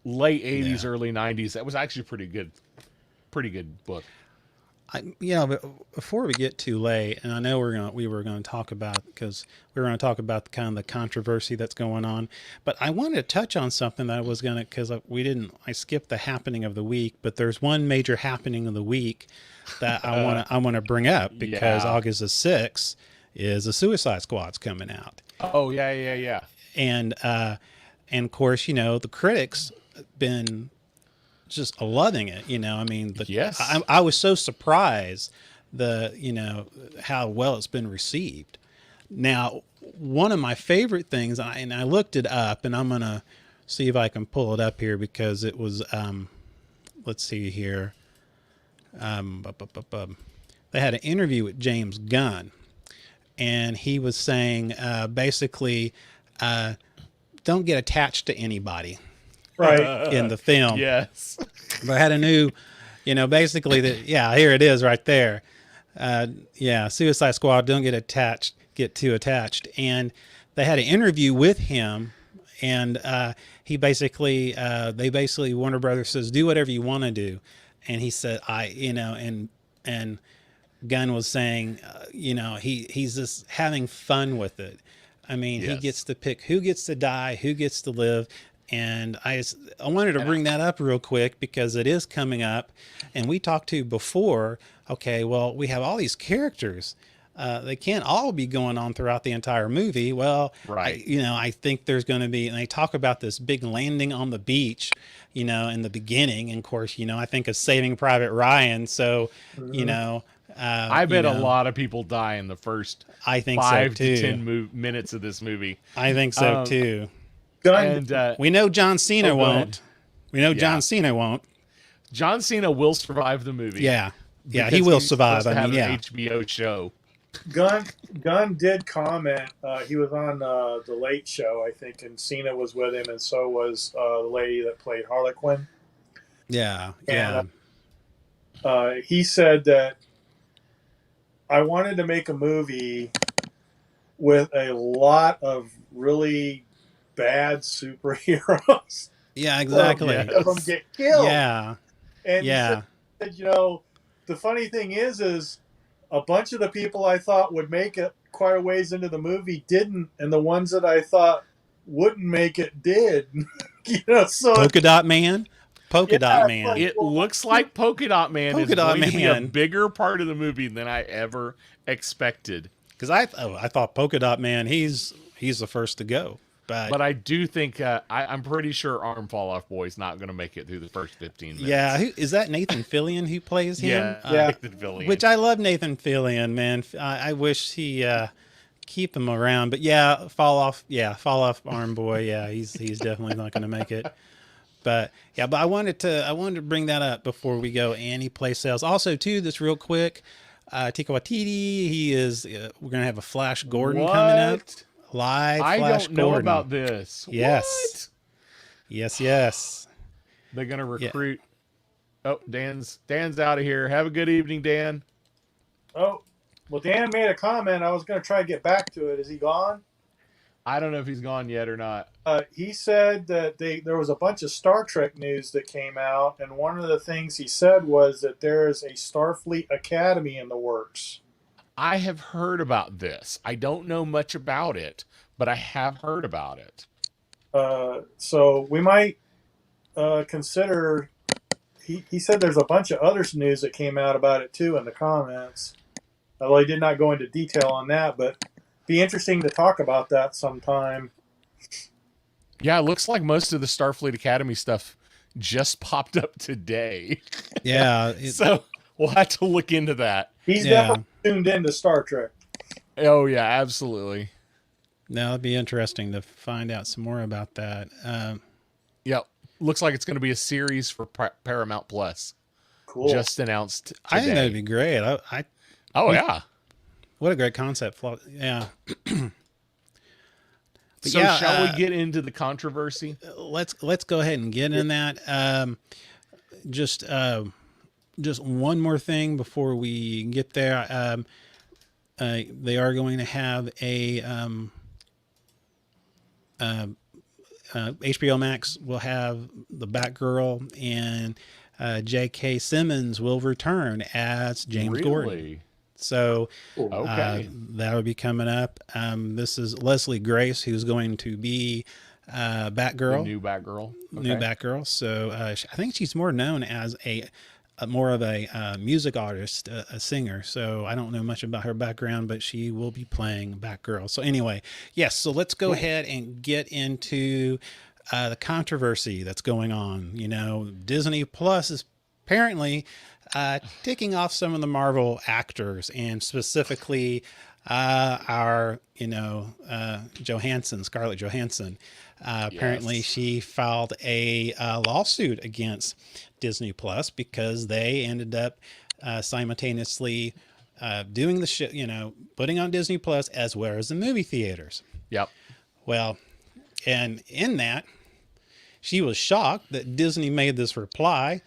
late 80s, early 90s. That was actually pretty good book. But before we get too late, and I know we were going to talk about, because we were going to talk about the kind of the controversy that's going on, but I wanted to touch on something that I was going to, because I skipped the happening of the week, but there's one major happening of the week that I want to bring up, because August the 6th is the Suicide Squad's coming out. Oh yeah. And of course, the critics have been just loving it. I mean, I was so surprised how well it's been received. Now, one of my favorite things, and I looked it up, and I'm gonna see if I can pull it up here, because it was let's see here. They had an interview with James Gunn, and he was saying basically don't get attached to anybody Right. in the film. Yes. But I had a new, basically here it is right there. Suicide Squad, don't get too attached. And they had an interview with him, and he basically, Warner Brothers says, do whatever you want to do. And he said, and Gunn was saying, he's just having fun with it. I mean, he gets to pick who gets to die, who gets to live. And I wanted to bring that up real quick because it is coming up. And we talked to before, okay, well, we have all these characters. They can't all be going on throughout the entire movie. Well, right. I think there's going to be, and they talk about this big landing on the beach, in the beginning. And of course, I think of Saving Private Ryan. So, I bet a lot of people die in the first I think 5 so too. to 10 minutes of this movie. I think so too. Gun, we know John Cena won't. We know John Cena won't. John Cena will survive the movie. Yeah, he will survive. I mean, an HBO show. Gunn did comment. He was on the Late Show, I think, and Cena was with him, and so was the lady that played Harlequin. Yeah. And he said that I wanted to make a movie with a lot of really bad superheroes. Yeah, exactly. Of them get killed. Yeah. And he said, the funny thing is a bunch of the people I thought would make it quite a ways into the movie didn't, and the ones that I thought wouldn't make it did. So Polka Dot Man. Polka-Dot Man. like, It looks like Polka Dot Man is Polka-Dot going to be a Man. bigger part of the movie than I ever expected. Because I thought Polka-Dot Man, he's the first to go. But I do think I'm pretty sure Arm Fall Off Boy's not going to make it through the first 15 minutes. Yeah, is that Nathan Fillion who plays him? Nathan Fillion. Which I love Nathan Fillion, man. I wish he keep him around. But Fall Off Arm Boy. Yeah, he's definitely not going to make it. But I wanted to bring that up before we go. Annie play sales. Also, too, this real quick, Taika Waititi. He is. We're gonna have a Flash Gordon coming up live. I Flash don't know Gordon. about this. Yes. What? Yes. They're gonna recruit. Yeah. Oh, Dan's out of here. Have a good evening, Dan. Oh, well, Dan made a comment. I was gonna try to get back to it. Is he gone? I don't know if he's gone yet or not. He said that there was a bunch of Star Trek news that came out, and one of the things he said was that there is a Starfleet Academy in the works. I have heard about this. I don't know much about it, but I have heard about it. So we might consider. He said there's a bunch of other news that came out about it too in the comments. Although he did not go into detail on that, but be interesting to talk about that sometime. Yeah, it looks like most of the Starfleet Academy stuff just popped up today. Yeah. So we'll have to look into that. He's definitely tuned into Star Trek. Oh, yeah, absolutely. Now it'd be interesting to find out some more about that. Yep. Looks like it's going to be a series for Paramount Plus. Cool. Just announced today. I think that'd be great. Yeah. What a great concept. Yeah. So shall we get into the controversy? Let's go ahead and get in that. Just one more thing before we get there. They are going to have a HBO Max will have the Batgirl, and J.K. Simmons will return as James Gordon. So that'll be coming up. This is Leslie Grace, who's going to be Batgirl. The new Batgirl. New Batgirl. So I think she's more known as more of a music artist, a singer. So I don't know much about her background, but she will be playing Batgirl. So anyway, yes. So let's go ahead and get into the controversy that's going on. Disney Plus is apparently ticking off some of the Marvel actors, and specifically our Scarlett Johansson. Apparently she filed a lawsuit against Disney Plus because they ended up simultaneously doing the shit, putting on Disney Plus as well as the movie theaters. Yep. Well, And in that, she was shocked that Disney made this reply.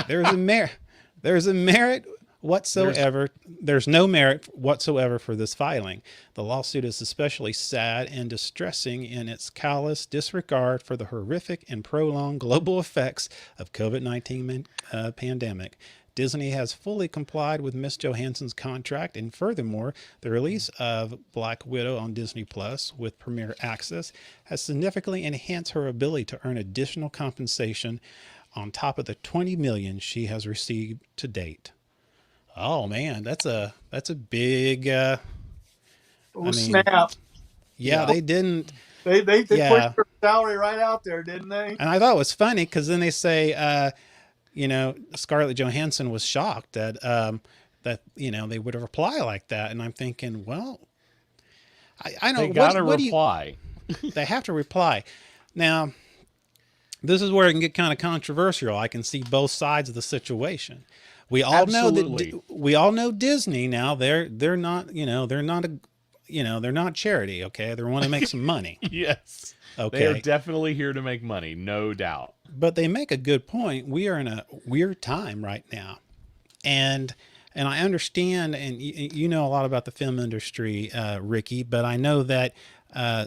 There's a merit whatsoever. There's no merit whatsoever for this filing. The lawsuit is especially sad and distressing in its callous disregard for the horrific and prolonged global effects of COVID-19 pandemic. Disney has fully complied with Miss Johansson's contract, and furthermore, the release of Black Widow on Disney Plus with Premier Access has significantly enhanced her ability to earn additional compensation on top of the $20 million she has received to date. Oh man, that's a big. Snap! Yeah, they didn't. They put her salary right out there, didn't they? And I thought it was funny because then they say, Scarlett Johansson was shocked that they would reply like that, and I'm thinking, well, I know they gotta reply. They have to reply. Now, this is where it can get kind of controversial. I can see both sides of the situation. We all know Disney now. They're not they're not charity. Okay, they want to make some money. Yes. Okay. They are definitely here to make money, no doubt. But they make a good point. We are in a weird time right now, and I understand, and you know a lot about the film industry, Ricky. But I know that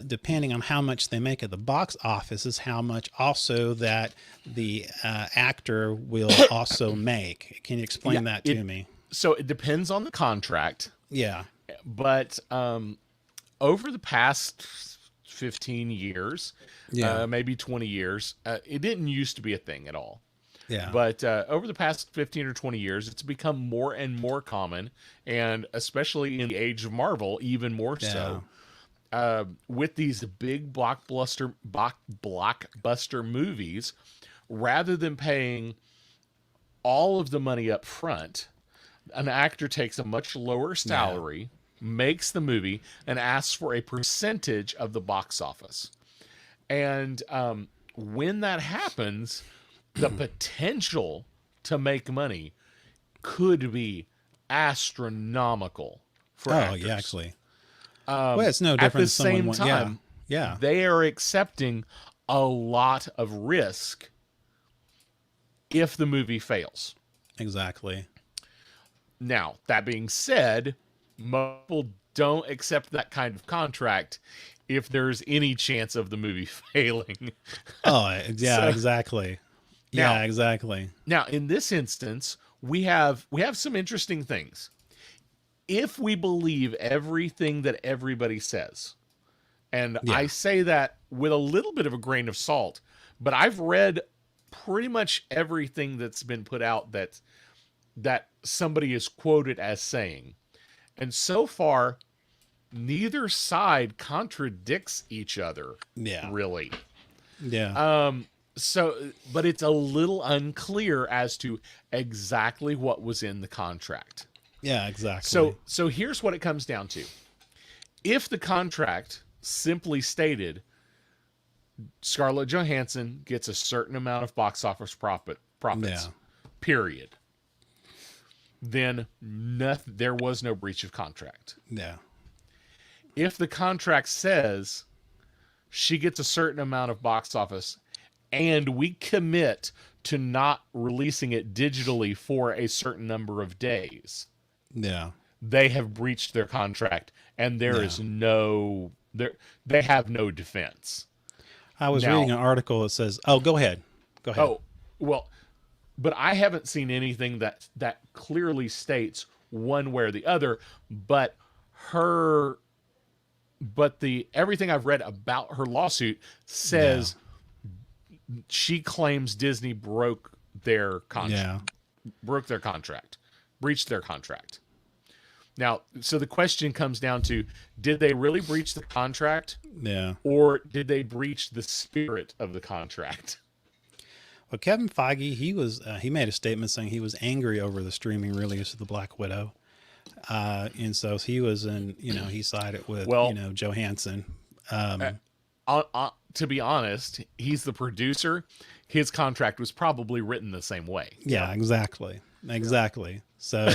depending on how much they make at the box office is how much also that the actor will also make. Can you explain that to me? So it depends on the contract. Yeah. But over the past 15 years, maybe 20 years, it didn't used to be a thing at all. Yeah. But over the past 15 or 20 years, it's become more and more common, and especially in the age of Marvel, even more so. With these big blockbuster movies, rather than paying all of the money up front, an actor takes a much lower salary, makes the movie, and asks for a percentage of the box office. And when that happens, the potential to make money could be astronomical for actors. Yeah, actually. Well, it's no different. At the same time, they are accepting a lot of risk if the movie fails. Exactly. Now, that being said, most people don't accept that kind of contract if there's any chance of the movie failing. Oh, yeah, exactly. Yeah, exactly. Now, in this instance, we have some interesting things. If we believe everything that everybody says, and I say that with a little bit of a grain of salt, but I've read pretty much everything that's been put out that somebody is quoted as saying. And so far, neither side contradicts each other. Yeah. Really. Yeah. But it's a little unclear as to exactly what was in the contract. Yeah, exactly. So here's what it comes down to. If the contract simply stated Scarlett Johansson gets a certain amount of box office profits, period, then there was no breach of contract. Yeah. If the contract says she gets a certain amount of box office and we commit to not releasing it digitally for a certain number of days, they have breached their contract, and there is they have no defense. I was reading an article that says, go ahead. Oh, well, but I haven't seen anything that clearly states one way or the other, but everything I've read about her lawsuit says she claims Disney broke their contract. Breached their contract. Now, so the question comes down to, did they really breach the contract? Yeah. Or did they breach the spirit of the contract? Well, Kevin Feige, he made a statement saying he was angry over the streaming release of the Black Widow. And so he was he sided with, Johansson. To be honest, he's the producer. His contract was probably written the same way. Yeah, exactly. So,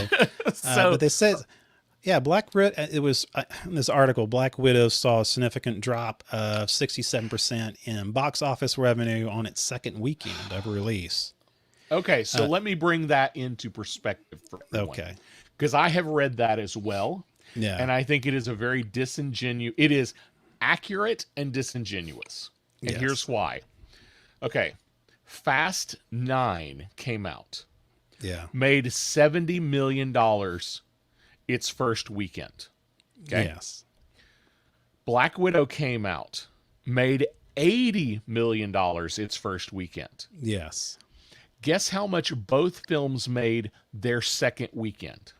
but they said, Yeah, Black Widow. It was in this article. Black Widow saw a significant drop of 67% in box office revenue on its second weekend of release. Okay, so let me bring that into perspective for everyone. Okay. Because I have read that as well. Yeah. And I think it is a very disingenuous. It is accurate and disingenuous. And Yes. here's why. Okay, Fast 9 came out. Yeah. Made $70 million its first weekend. Okay. Yes. Black Widow came out, made $80 million its first weekend. Yes. Guess how much both films made their second weekend?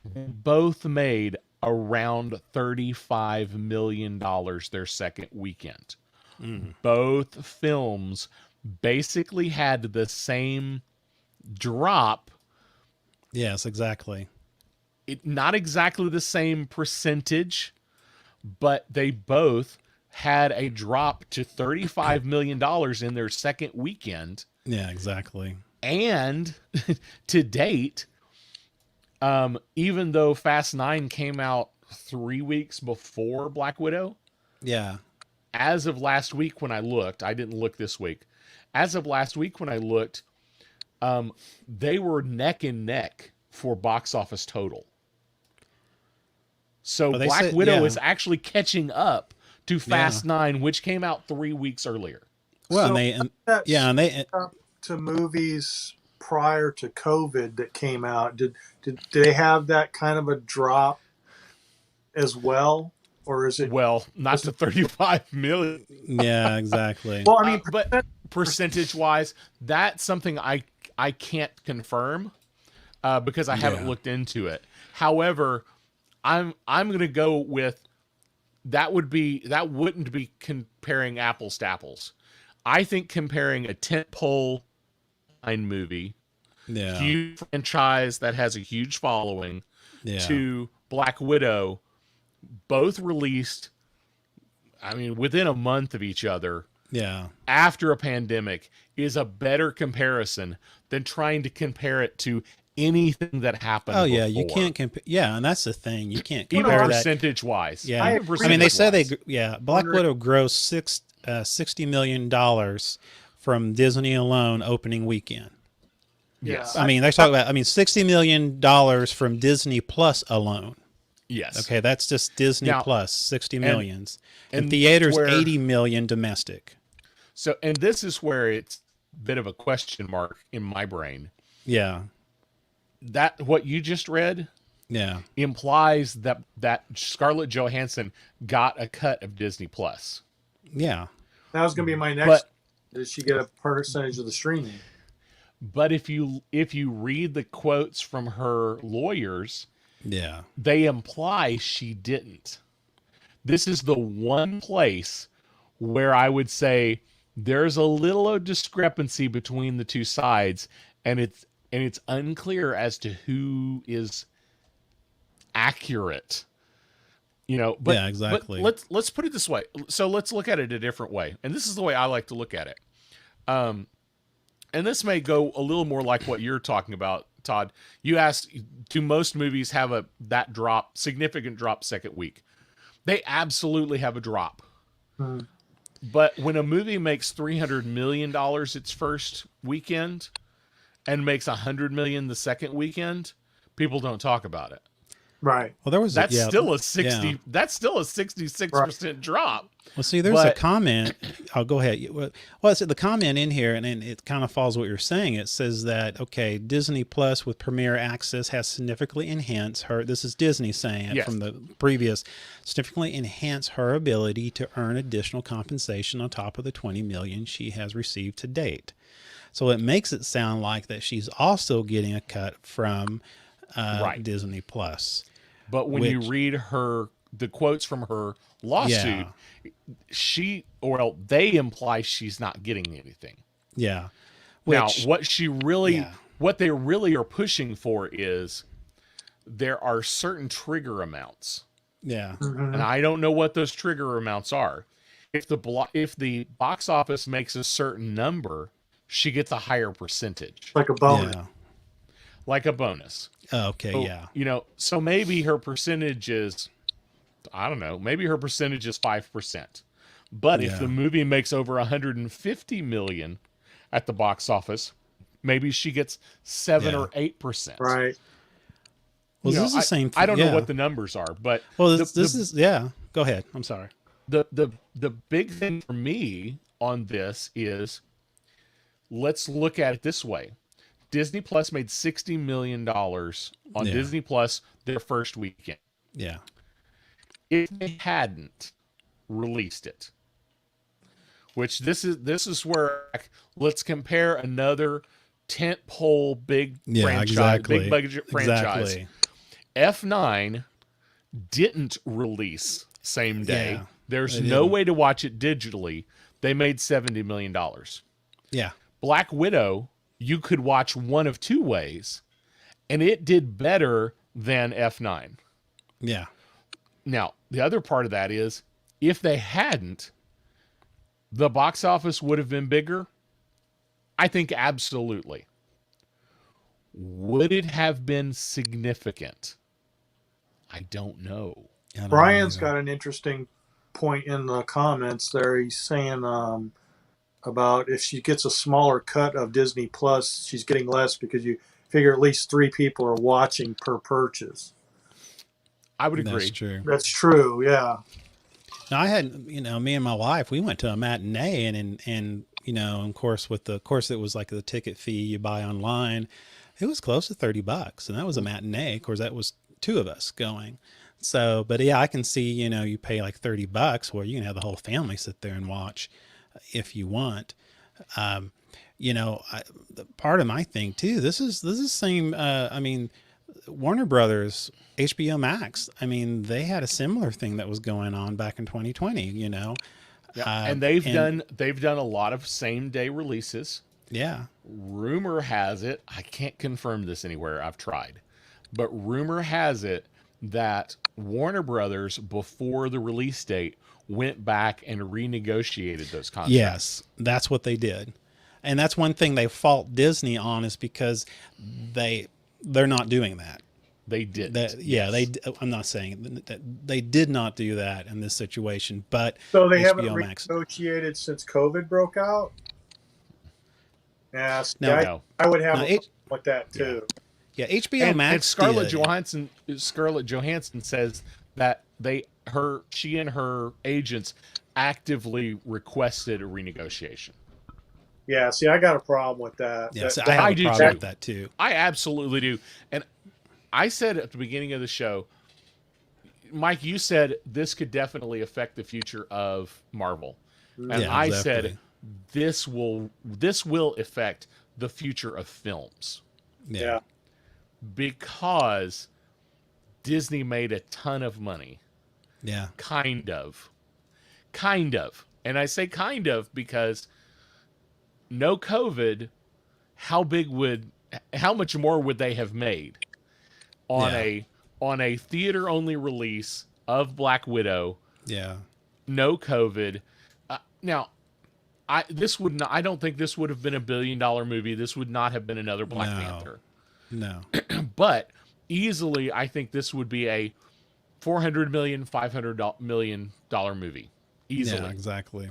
Both made around $35 million their second weekend. Both films basically had the same drop. Yes, exactly. Not exactly the same percentage, but they both had a drop to $35 million in their second weekend. Yeah, exactly. And to date, even though Fast 9 came out 3 weeks before Black Widow, Yeah. as of last week when I looked, I didn't look this week. As of last week when I looked, they were neck and neck for box office total. So Black Widow is actually catching up to Fast 9, which came out 3 weeks earlier. Well, So and they up to movies prior to COVID that came out. Did they have that kind of a drop as well, or is it? Well, not to 35 million. Yeah, exactly. Well, I mean, but percentage wise, that's something I can't confirm because I haven't looked into it. However, I'm going to go with that wouldn't be comparing apples to apples. I think comparing a tentpole movie, huge franchise that has a huge following, to Black Widow, both released, I mean, within a month of each other. Yeah. After a pandemic is a better comparison than trying to compare it to anything that happened. Oh yeah, before. you can't compare. Yeah, and that's the thing. You can't even compare percentage wise. Yeah, I mean they say Black Widow grossed $60 million from Disney alone opening weekend. Yes, I mean they're talking about $60 million from Disney Plus alone. Yes. Okay, that's just Disney now, Plus, 60 millions. And and theaters, 80 million domestic. So, and this is where it's a bit of a question mark in my brain. Yeah. That what you just read implies that Scarlett Johansson got a cut of Disney Plus. Yeah. That was going to be my next. Did she get a percentage of the streaming? But if you read the quotes from her lawyers, they imply she didn't. This is the one place where I would say there's a little discrepancy between the two sides, and it's unclear as to who is accurate. You know, but yeah, exactly. But let's put it this way. So let's look at it a different way, and this is the way I like to look at it. And this may go a little more like what you're talking about, Todd. You asked, do most movies have that significant drop second week? They absolutely have a drop. But when a movie makes $300 million its first weekend and makes $100 million the second weekend, people don't talk about it. Right. Well, that's still a 66% drop. Well, see, there's a comment. I'll go ahead. Well, it's the comment in here, and it kind of follows what you're saying. It says that, okay, Disney Plus with Premier Access has significantly enhanced her. This is Disney saying it from the previous. Significantly enhanced her ability to earn additional compensation on top of the $20 million she has received to date. So it makes it sound like that she's also getting a cut from Disney Plus. But when you read the quotes from her lawsuit, they imply she's not getting anything. Yeah. Now, what they really are pushing for is there are certain trigger amounts. Yeah. Mm-hmm. And I don't know what those trigger amounts are. If the box office makes a certain number, she gets a higher percentage. Like a bonus. Yeah. like a bonus. Oh, okay, So, yeah. So maybe her percentage is, I don't know, maybe her percentage is 5%. But if the movie makes over 150 million at the box office, maybe she gets 7 or 8%. Right. Well, this is the same thing. I don't know what the numbers are, but this is Go ahead. I'm sorry. The big thing for me on this is, let's look at it this way. Disney Plus made $60 million on Disney Plus their first weekend. Yeah. If they hadn't released it, which this is where, let's compare another tentpole big franchise, big budget franchise. Exactly. F9 didn't release same day. Yeah, There's no way to watch it digitally. They made $70 million. Yeah. Black Widow, you could watch one of two ways, and it did better than F9. Yeah. Now, the other part of that is, if they hadn't, the box office would have been bigger. I think absolutely. Would it have been significant? I don't know. Brian's got an interesting point in the comments there. He's saying about if she gets a smaller cut of Disney Plus, she's getting less because you figure at least 3 people are watching per purchase. I would agree. That's true. That's true. Yeah. Now, I had, me and my wife, we went to a matinee and of course, it was like the ticket fee you buy online. It was close to $30, and that was a matinee. Of course, that was 2 of us going. So, but yeah, I can see, you pay like $30 where you can have the whole family sit there and watch if you want. Part of my thing too, this is the same. Warner Brothers, HBO Max. They had a similar thing that was going on back in 2020. Yeah, and they've done a lot of same day releases. Yeah. Rumor has it, I can't confirm this anywhere, I've tried, but rumor has it that Warner Brothers, before the release date, went back and renegotiated those contracts. Yes, that's what they did. And that's one thing they fault Disney on, is because they're not doing that. They did. I'm not saying that they did not do that in this situation, but so they haven't renegotiated since COVID broke out. Yeah, no. I would have a problem with that too. Yeah, HBO Max. And Scarlett Johansson says that she and her agents actively requested a renegotiation. Yeah, see, I got a problem with that. Yes, I have a problem with that too. I absolutely do. And I said at the beginning of the show, Mike, you said this could definitely affect the future of Marvel. And I said this will affect the future of films. Yeah. Because Disney made a ton of money. Yeah. Kind of. And I say kind of because no COVID, how much more would they have made on a theater only release of Black Widow? Yeah. No COVID. Now, I don't think this would have been $1 billion movie. This would not have been another Black Panther. No. But easily, I think this would be a $400 million, $500 million movie. Easily. Yeah, exactly.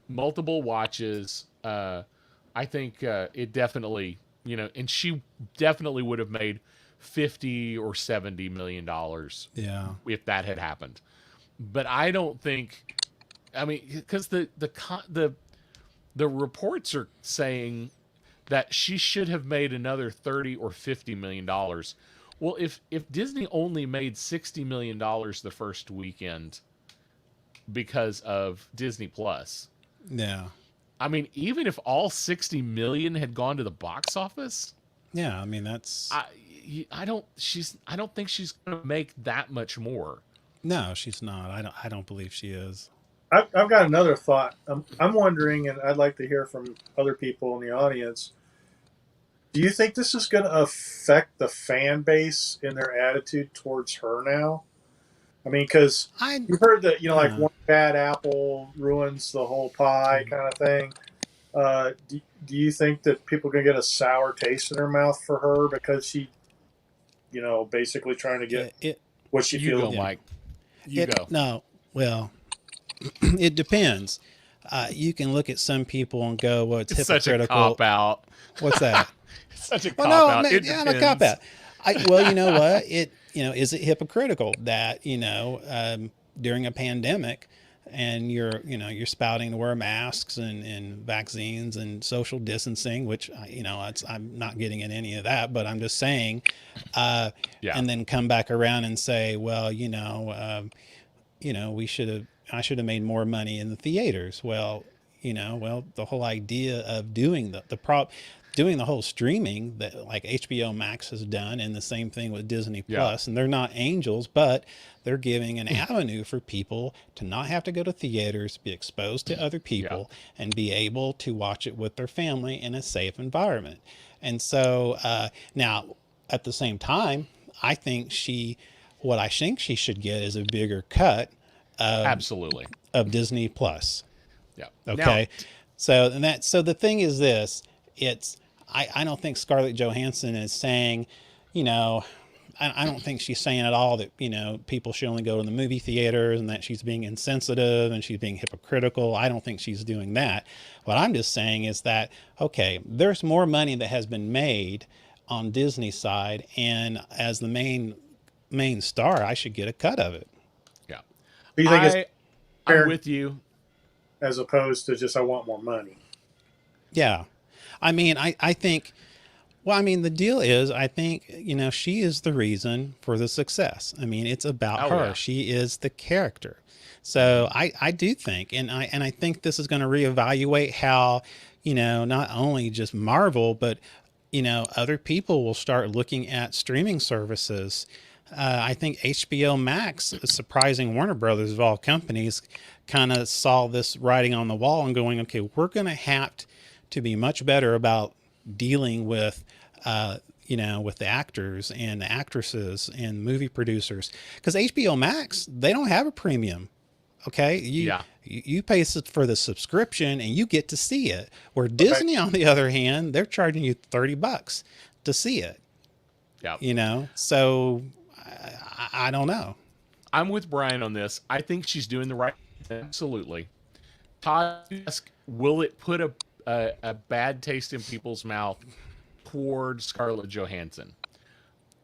Multiple watches. I think it definitely, and she definitely would have made $50 or $70 million. Yeah. If that had happened. But I don't think. Because the reports are saying that she should have made another $30 or $50 million. Well, if Disney only made $60 million the first weekend because of Disney Plus. Yeah. Even if all 60 million had gone to the box office. Yeah, that's. I don't think she's going to make that much more. No, she's not. I don't believe she is. I've got another thought. I'm wondering, and I'd like to hear from other people in the audience. Do you think this is going to affect the fan base in their attitude towards her now? Because you've heard that, like one bad apple ruins the whole pie kind of thing. Do you think that people can get a sour taste in their mouth for her because she, basically trying to get It what she You feels? go, yeah. Mike. You go. No, well, it depends. You can look at some people and go, well, it's It's such a hypocritical. cop out. What's that? It's such a Well, cop no, out. It yeah, I'm a cop depends. out. Well, you know what? Is it hypocritical that, during a pandemic and you're spouting to wear masks and vaccines and social distancing, which, I'm not getting in any of that, but I'm just saying, Yeah. and then come back around and say, well, I should have made more money in the theaters. Well, the whole idea of doing doing the whole streaming that like HBO Max has done, and the same thing with Disney Yeah. Plus, and they're not angels, but they're giving an avenue for people to not have to go to theaters, be exposed to other people, and be able to watch it with their family in a safe environment. And so now, at the same time, what I think she should get is a bigger cut Absolutely. of Disney Plus. Yeah. Okay. So the thing is this, I don't think Scarlett Johansson is saying, I don't think she's saying at all that, people should only go to the movie theaters and that she's being insensitive and she's being hypocritical. I don't think she's doing that. What I'm just saying is that, okay, there's more money that has been made on Disney's side, and as the main star, I should get a cut of it. Yeah. Do you think it's I'm fair with you. as opposed to just I want more money? Yeah. I mean, I think, well, I mean, the deal is, I think, she is the reason for the success. I mean, it's about her. Yeah. She is the character. So I do think, and I think this is going to reevaluate how, not only just Marvel, but, other people will start looking at streaming services. I think HBO Max, surprising Warner Brothers of all companies, kind of saw this writing on the wall and going, okay, we're going to have to be much better about dealing with, with the actors and the actresses and movie producers, because HBO Max, they don't have a premium. Okay. You pay for the subscription and you get to see it, where Disney, on the other hand, they're charging you $30 to see it. Yeah. So I don't know. I'm with Brian on this. I think she's doing the right thing. Absolutely. Todd, will it put a bad taste in people's mouth toward Scarlett Johansson?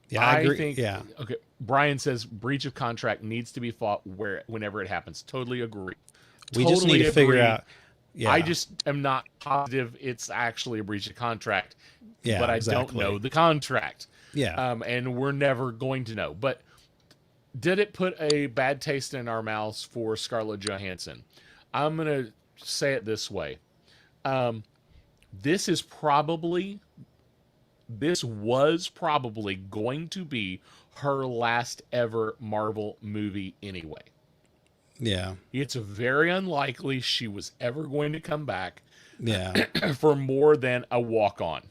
Yeah, I agree. Think, yeah. Okay. Brian says breach of contract needs to be fought whenever it happens. Totally agree. We just need to figure out. Yeah. I just am not positive it's actually a breach of contract. Yeah, but I don't know the contract. Yeah. And we're never going to know. But did it put a bad taste in our mouths for Scarlett Johansson? I'm going to say it this way. This was probably going to be her last ever Marvel movie anyway. Yeah. It's very unlikely she was ever going to come back for more than a walk-on.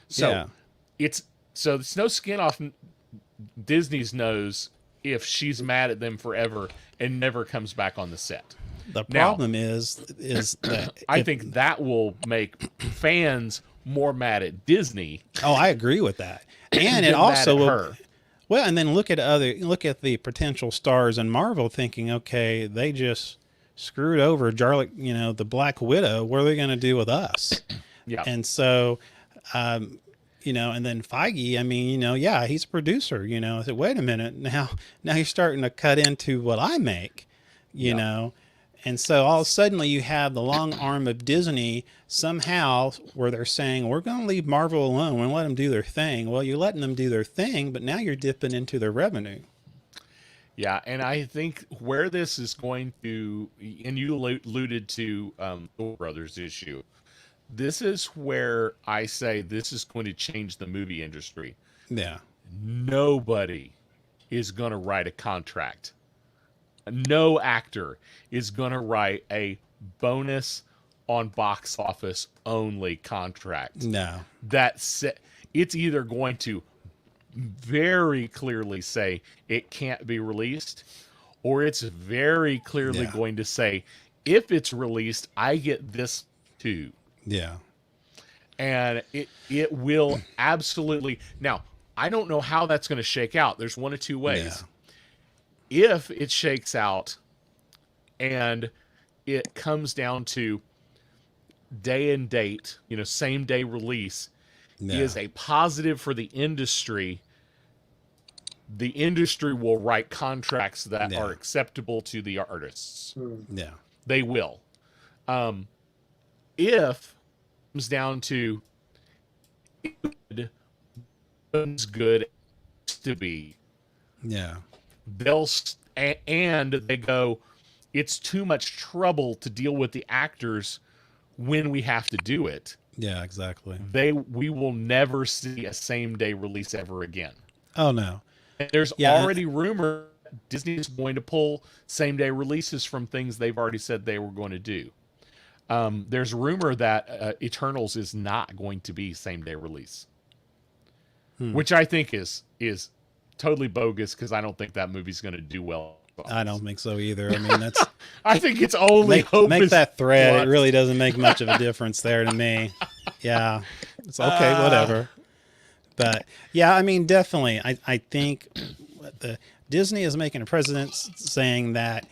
So it's no skin off Disney's nose if she's mad at them forever and never comes back on the set. The problem is that I think that will make fans more mad at Disney. Oh, I agree with that. And it also will, well, and then look at the potential stars in Marvel thinking, okay, they just screwed over the Black Widow. What are they going to do with us? Yeah. And so, and then Feige, I mean, he's a producer, I said, wait a minute, now you're starting to cut into what I make, you know? And so all of a sudden you have the long arm of Disney somehow where they're saying, we're going to leave Marvel alone and let them do their thing. Well, you're letting them do their thing, but now you're dipping into their revenue. Yeah, and I think where this is going to, and you alluded to the Brothers issue, this is where I say this is going to change the movie industry. Yeah. Nobody is going to write a contract. No actor is going to write a bonus on box office only contract. No. It's either going to very clearly say it can't be released, or it's very clearly going to say, if it's released, I get this too. Yeah. And it will absolutely. Now, I don't know how that's going to shake out. There's one of two ways. Yeah. If it shakes out and it comes down to day and date, same day release, is a positive for the industry. The industry will write contracts that are acceptable to the artists. Yeah. They will. If it comes down to good to be, and they go, it's too much trouble to deal with the actors when we have to do it. Yeah, exactly. We will never see a same day release ever again. Oh no. And there's already rumor Disney is going to pull same day releases from things they've already said they were going to do. There's rumor that Eternals is not going to be same day release, which I think is totally bogus, because I don't think that movie's going to do well. I don't think so either. I mean, that's. I think it's only make that thread. What? It really doesn't make much of a difference there to me. Yeah, it's okay, whatever. But yeah, I mean, definitely, I think Disney is making a precedent saying that,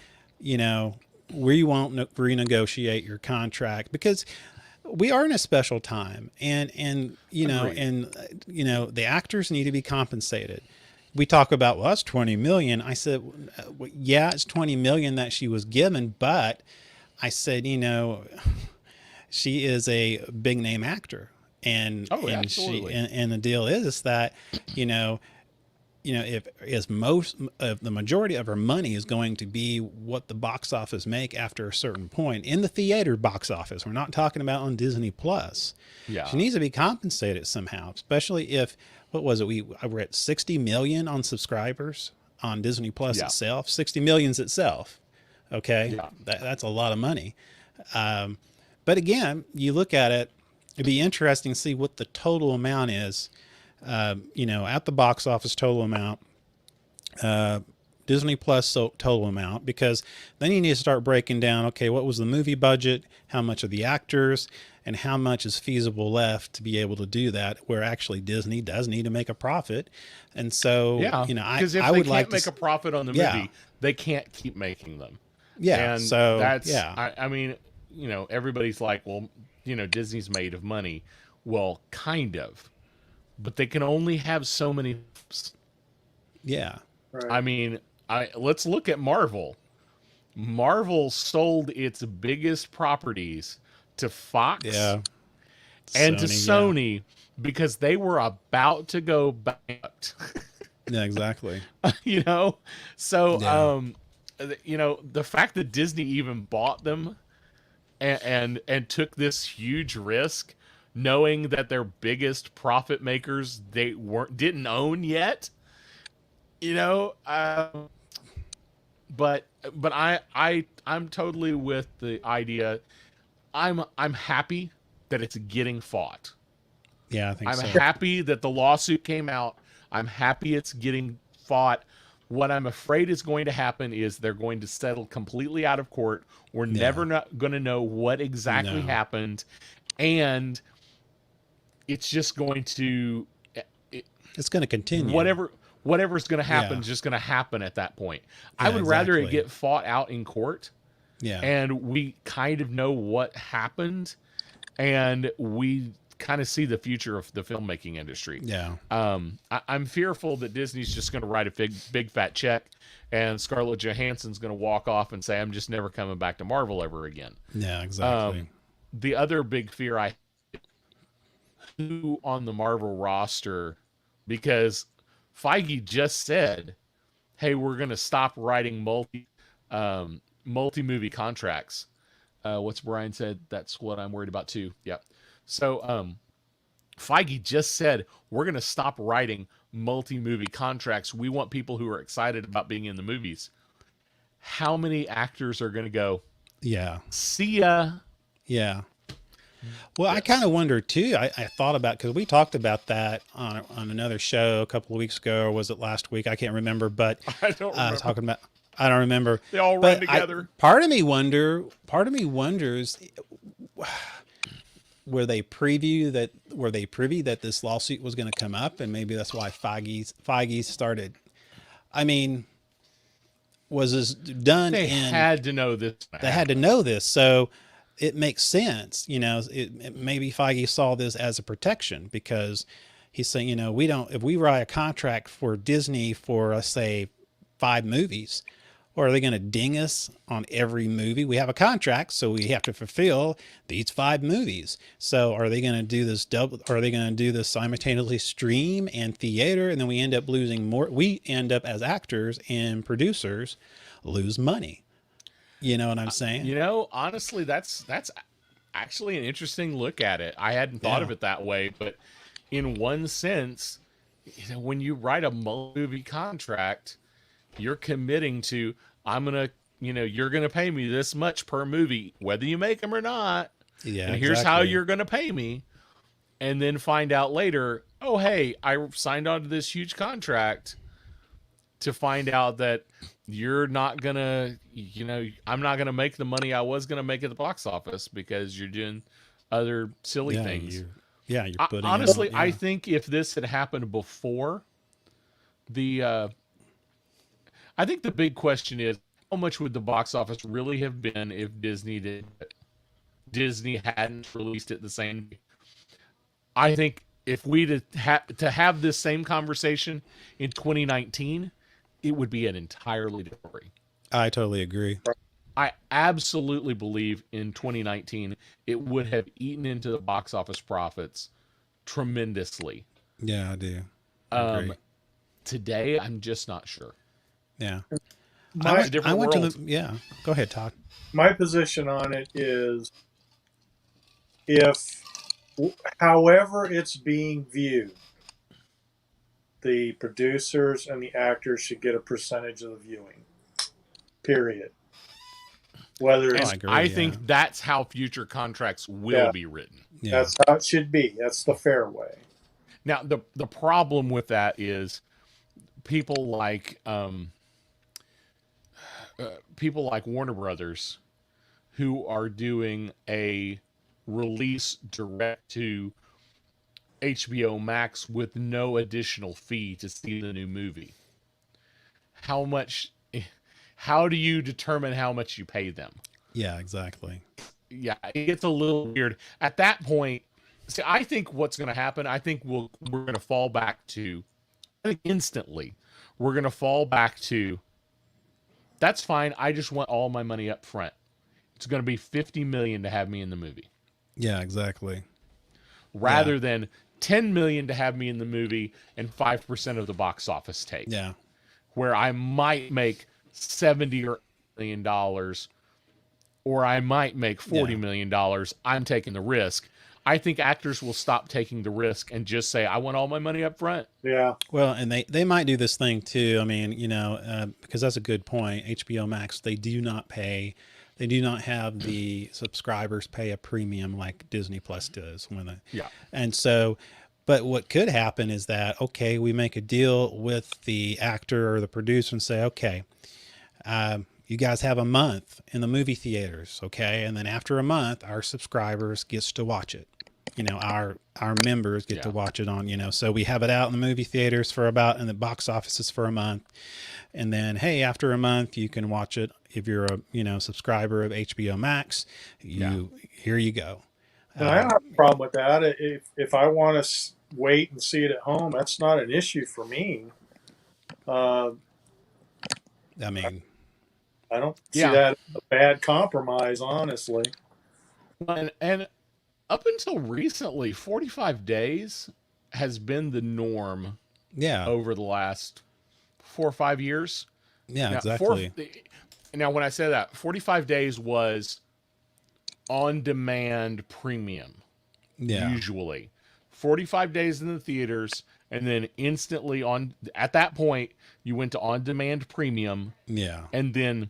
we won't renegotiate your contract, because we are in a special time, and the actors need to be compensated. We talk about, well, that's $20 million. I said, yeah, it's $20 million that she was given, but I said, she is a big name actor, and the deal is that, if most of the majority of her money is going to be what the box office make after a certain point in the theater box office, we're not talking about on Disney Plus. Yeah, she needs to be compensated somehow, especially if. What was it? We're at 60 million on subscribers on Disney Plus itself. 60 millions itself. Okay. Yeah. That's a lot of money. But again, you look at it, it'd be interesting to see what the total amount is, at the box office total amount, Disney Plus total amount, because then you need to start breaking down, okay, what was the movie budget? How much are the actors? And how much is feasible left to be able to do that, where actually Disney does need to make a profit. And so, because if they can't make a profit on the movie, they can't keep making them. Yeah. And so that's, I mean, everybody's like, well, Disney's made of money. Well, kind of, but they can only have so many. Yeah. Right. I mean, let's look at Marvel. Marvel sold its biggest properties to Fox and to Sony because they were about to go bankrupt. Yeah, exactly. So the fact that Disney even bought them and took this huge risk, knowing that their biggest profit makers they didn't own yet, but I'm totally with the idea. I'm happy that it's getting fought. Yeah, I think I'm happy that the lawsuit came out. I'm happy it's getting fought. What I'm afraid is going to happen is they're going to settle completely out of court. We're never going to know what exactly happened, and it's just going to. It's going to continue. Whatever's going to happen is just going to happen at that point. I would rather it get fought out in court. Yeah. And we kind of know what happened, and we kind of see the future of the filmmaking industry. Yeah. I'm fearful that Disney's just going to write a big fat check, and Scarlett Johansson's going to walk off and say, I'm just never coming back to Marvel ever again. Yeah, exactly. The other big fear who on the Marvel roster, because Feige just said, hey, we're going to stop writing multi-movie contracts. What's Brian said? That's what I'm worried about too. Yep. So Feige just said, we're going to stop writing multi-movie contracts. We want people who are excited about being in the movies. How many actors are going to go, see ya? Yeah. Well, I kind of wonder too. I thought about, because we talked about that on another show a couple of weeks ago, or was it last week? I can't remember, but I don't remember. I don't remember. They all run together. Part of me wonders, were they privy that this lawsuit was going to come up, and maybe that's why Feige started? I mean, was this done? They had to know this. They had to know this, so it makes sense. Maybe Feige saw this as a protection, because he's saying, if we write a contract for Disney for, let's say, 5 movies, or are they going to ding us on every movie? We have a contract, so we have to fulfill these 5 movies. So are they going to do this are they going to do this simultaneously stream and theater? And then we end up losing more. We end up, as actors and producers, lose money. You know what I'm saying? Honestly, that's actually an interesting look at it. I hadn't thought of it that way, but in one sense, when you write a movie contract, you're committing to, you're going to pay me this much per movie, whether you make them or not. Yeah. And here's how you're going to pay me. And then find out later, oh, hey, I signed on to this huge contract, to find out that you're not going to, I'm not going to make the money I was going to make at the box office because you're doing other silly things. You're putting honestly, I think if this had happened before I think the big question is, how much would the box office really have been if Disney hadn't released it the same day? I think if we'd to have this same conversation in 2019, it would be an entirely different story. I totally agree. I absolutely believe in 2019 it would have eaten into the box office profits tremendously. Yeah, I do. I agree. Today, I'm just not sure. Yeah. I went to the Go ahead, Todd. My position on it is, however it's being viewed, the producers and the actors should get a percentage of the viewing. Period. I think that's how future contracts will be written. Yeah. That's how it should be. That's the fair way. Now, the problem with that is people like Warner Brothers, who are doing a release direct to HBO Max with no additional fee to see the new movie. How do you determine how much you pay them? Yeah, exactly. Yeah, it gets a little weird. At that point, see, I think what's going to happen, I think we're going to fall back to, I think instantly, we're going to fall back to, that's fine, I just want all my money up front. It's going to be $50 million to have me in the movie. Yeah, exactly. Rather than $10 million to have me in the movie and 5% of the box office take. Yeah. Where I might make $70 or $80 million, or I might make $40 million. I'm taking the risk. I think actors will stop taking the risk and just say, I want all my money up front. Yeah. Well, and they might do this thing too. I mean, because that's a good point. HBO Max, they do not have the subscribers pay a premium like Disney Plus does. And so, but what could happen is that, okay, we make a deal with the actor or the producer and say, okay, you guys have a month in the movie theaters, okay? And then after a month, our subscribers gets to watch it. Our members get to watch it on, so we have it out in the movie theaters and the box offices for a month. And then, hey, after a month, you can watch it. If you're a, subscriber of HBO Max, here you go. And I don't have a problem with that. If I want to wait and see it at home, that's not an issue for me. I mean, I don't see that as a bad compromise, honestly. And up until recently, 45 days has been the norm. Yeah. Over the last 4 or 5 years. Yeah, exactly. Now, when I say that, 45 days was on-demand premium. Yeah. Usually. 45 days in the theaters, and then instantly at that point, you went to on-demand premium. Yeah. And then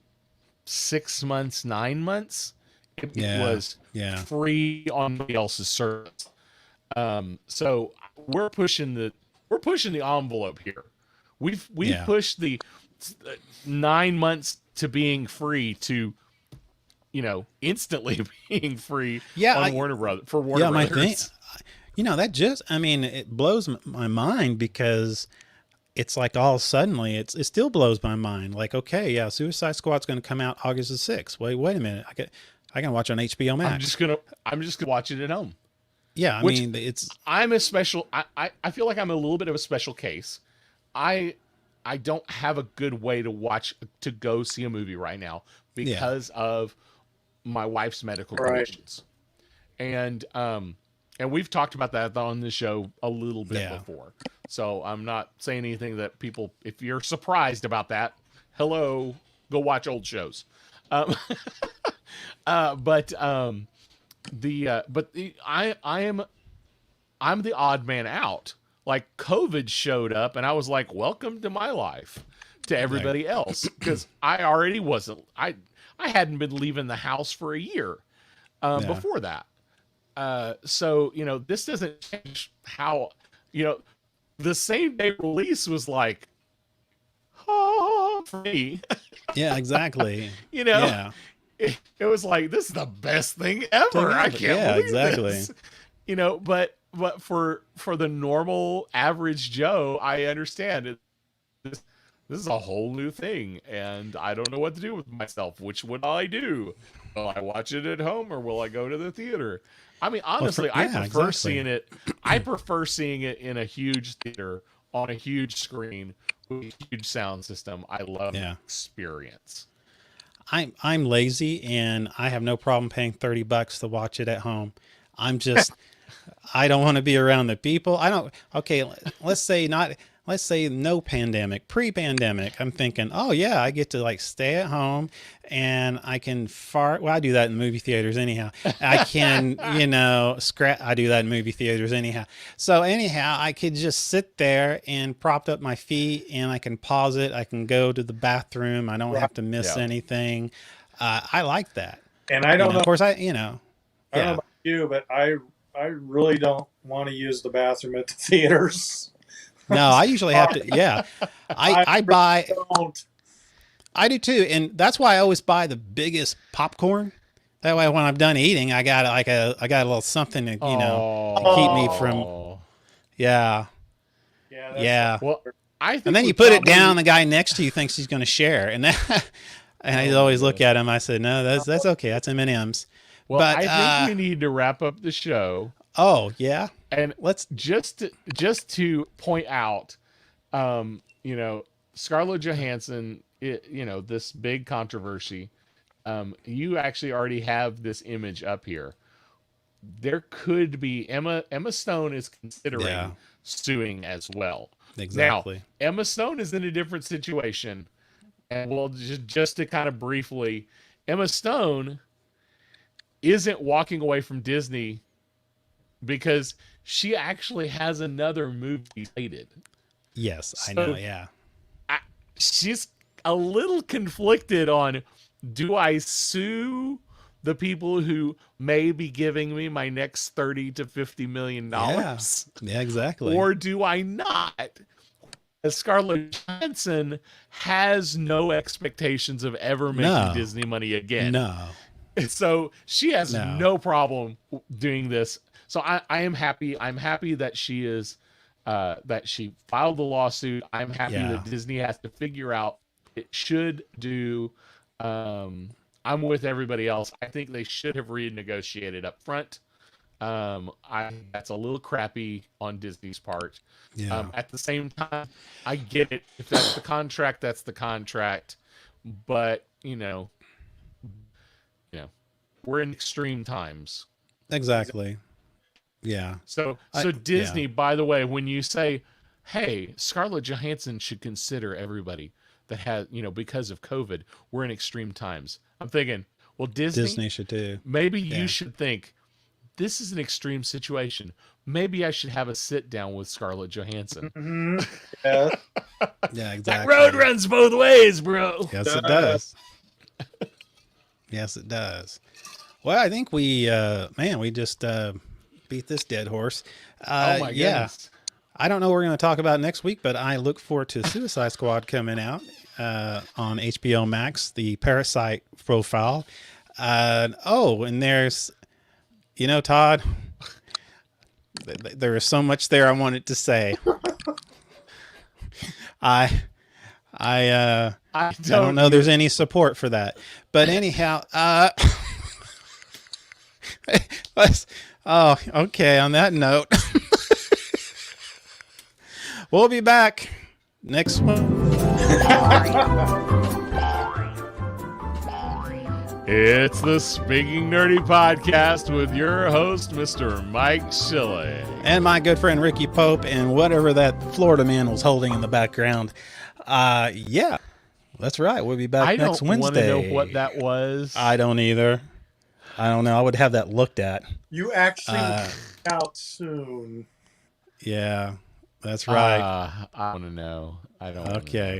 6 months, 9 months, it was free on somebody else's service. So we're pushing the envelope here. We've pushed the 9 months to being free to instantly being free Yeah, on Warner Brothers for Warner yeah, my thing, Brothers. that just, I mean, it blows my mind because it's like all suddenly it still blows my mind. Like, okay, yeah, Suicide Squad's going to come out August the 6th. Wait a minute. I can watch on HBO Max. I'm just gonna watch it at home. Yeah, I mean, I'm a special. I feel like I'm a little bit of a special case. I don't have a good way to go see a movie right now because of my wife's medical conditions, and we've talked about that on the show a little bit before. So I'm not saying anything that people, if you're surprised about that, hello, go watch old shows. I'm the odd man out. Like COVID showed up and I was like, welcome to my life to everybody else. Cause I already I hadn't been leaving the house for a year before that. So, this doesn't change how, the same day release was like, for me. Yeah, exactly. It was like, this is the best thing ever. I can't believe this. But for the normal average Joe, I understand it. This is a whole new thing, and I don't know what to do with myself. Which would I do? Will I watch it at home or will I go to the theater? I mean, honestly, I prefer seeing it. I prefer seeing it in a huge theater on a huge screen with a huge sound system. I love the experience. I'm lazy and I have no problem paying $30 to watch it at home. I'm just, I don't want to be around the people. Let's say no pandemic, pre-pandemic. I'm thinking, oh yeah, I get to like stay at home and I can fart. Well, I do that in movie theaters anyhow. I can, I do that in movie theaters anyhow. So anyhow, I could just sit there and prop up my feet and I can pause it. I can go to the bathroom. I don't have to miss anything. I like that. And I don't know. Of course, I don't know about you, but I really don't want to use the bathroom at the theaters. No, I usually have to. Yeah, I buy. Don't. I do too, and that's why I always buy the biggest popcorn. That way, when I'm done eating, I got a little something to to keep me from. Yeah. Yeah. Well, I think and then you put it down. The guy next to you thinks he's going to share, and I always look at him. I said, no, that's okay. That's M&Ms. Well, but I think we need to wrap up the show. Oh yeah. And let's just to point out, Scarlett Johansson, this big controversy. You actually already have this image up here. There could be Emma Stone is considering suing as well. Exactly. Now, Emma Stone is in a different situation, and we'll just to kind of briefly, Emma Stone isn't walking away from Disney because she actually has another movie slated. Yes, I know. Yeah. She's a little conflicted on, do I sue the people who may be giving me my next $30 to $50 million? Yeah, exactly. Or do I not? As Scarlett Johansson has no expectations of ever making Disney money again. No. So she has no problem doing this. So I am happy. I'm happy that she is that she filed the lawsuit. I'm happy that Disney has to figure out it should do. I'm with everybody else. I think they should have renegotiated up front. That's a little crappy on Disney's part. Yeah. At the same time, I get it. If that's the contract, that's the contract. But we're in extreme times. Exactly. Yeah. So Disney, by the way, when you say, hey, Scarlett Johansson should consider everybody that has, because of COVID, we're in extreme times. I'm thinking, well, Disney should too. Maybe you should think, this is an extreme situation. Maybe I should have a sit down with Scarlett Johansson. Mm-hmm. Yeah. Yeah, exactly. That road runs both ways, bro. Yes, it does. Yes, it does. Well, I think we just beat this dead horse. Oh my goodness. I don't know what we're going to talk about next week, but I look forward to Suicide Squad coming out on HBO Max, the Parasite profile. And there's, Todd, there is so much there I wanted to say. I don't know there's any support for that. But anyhow, okay, on that note, we'll be back next one. It's the Speaking Nerdy podcast with your host, Mr. Mike Shilley. And my good friend Ricky Pope, and whatever that Florida man was holding in the background. Yeah, that's right. We'll be back next Wednesday. I don't want to know what that was. I don't either. I don't know. I would have that looked at. You actually out soon. Yeah, that's right. I want to know. I don't. Okay.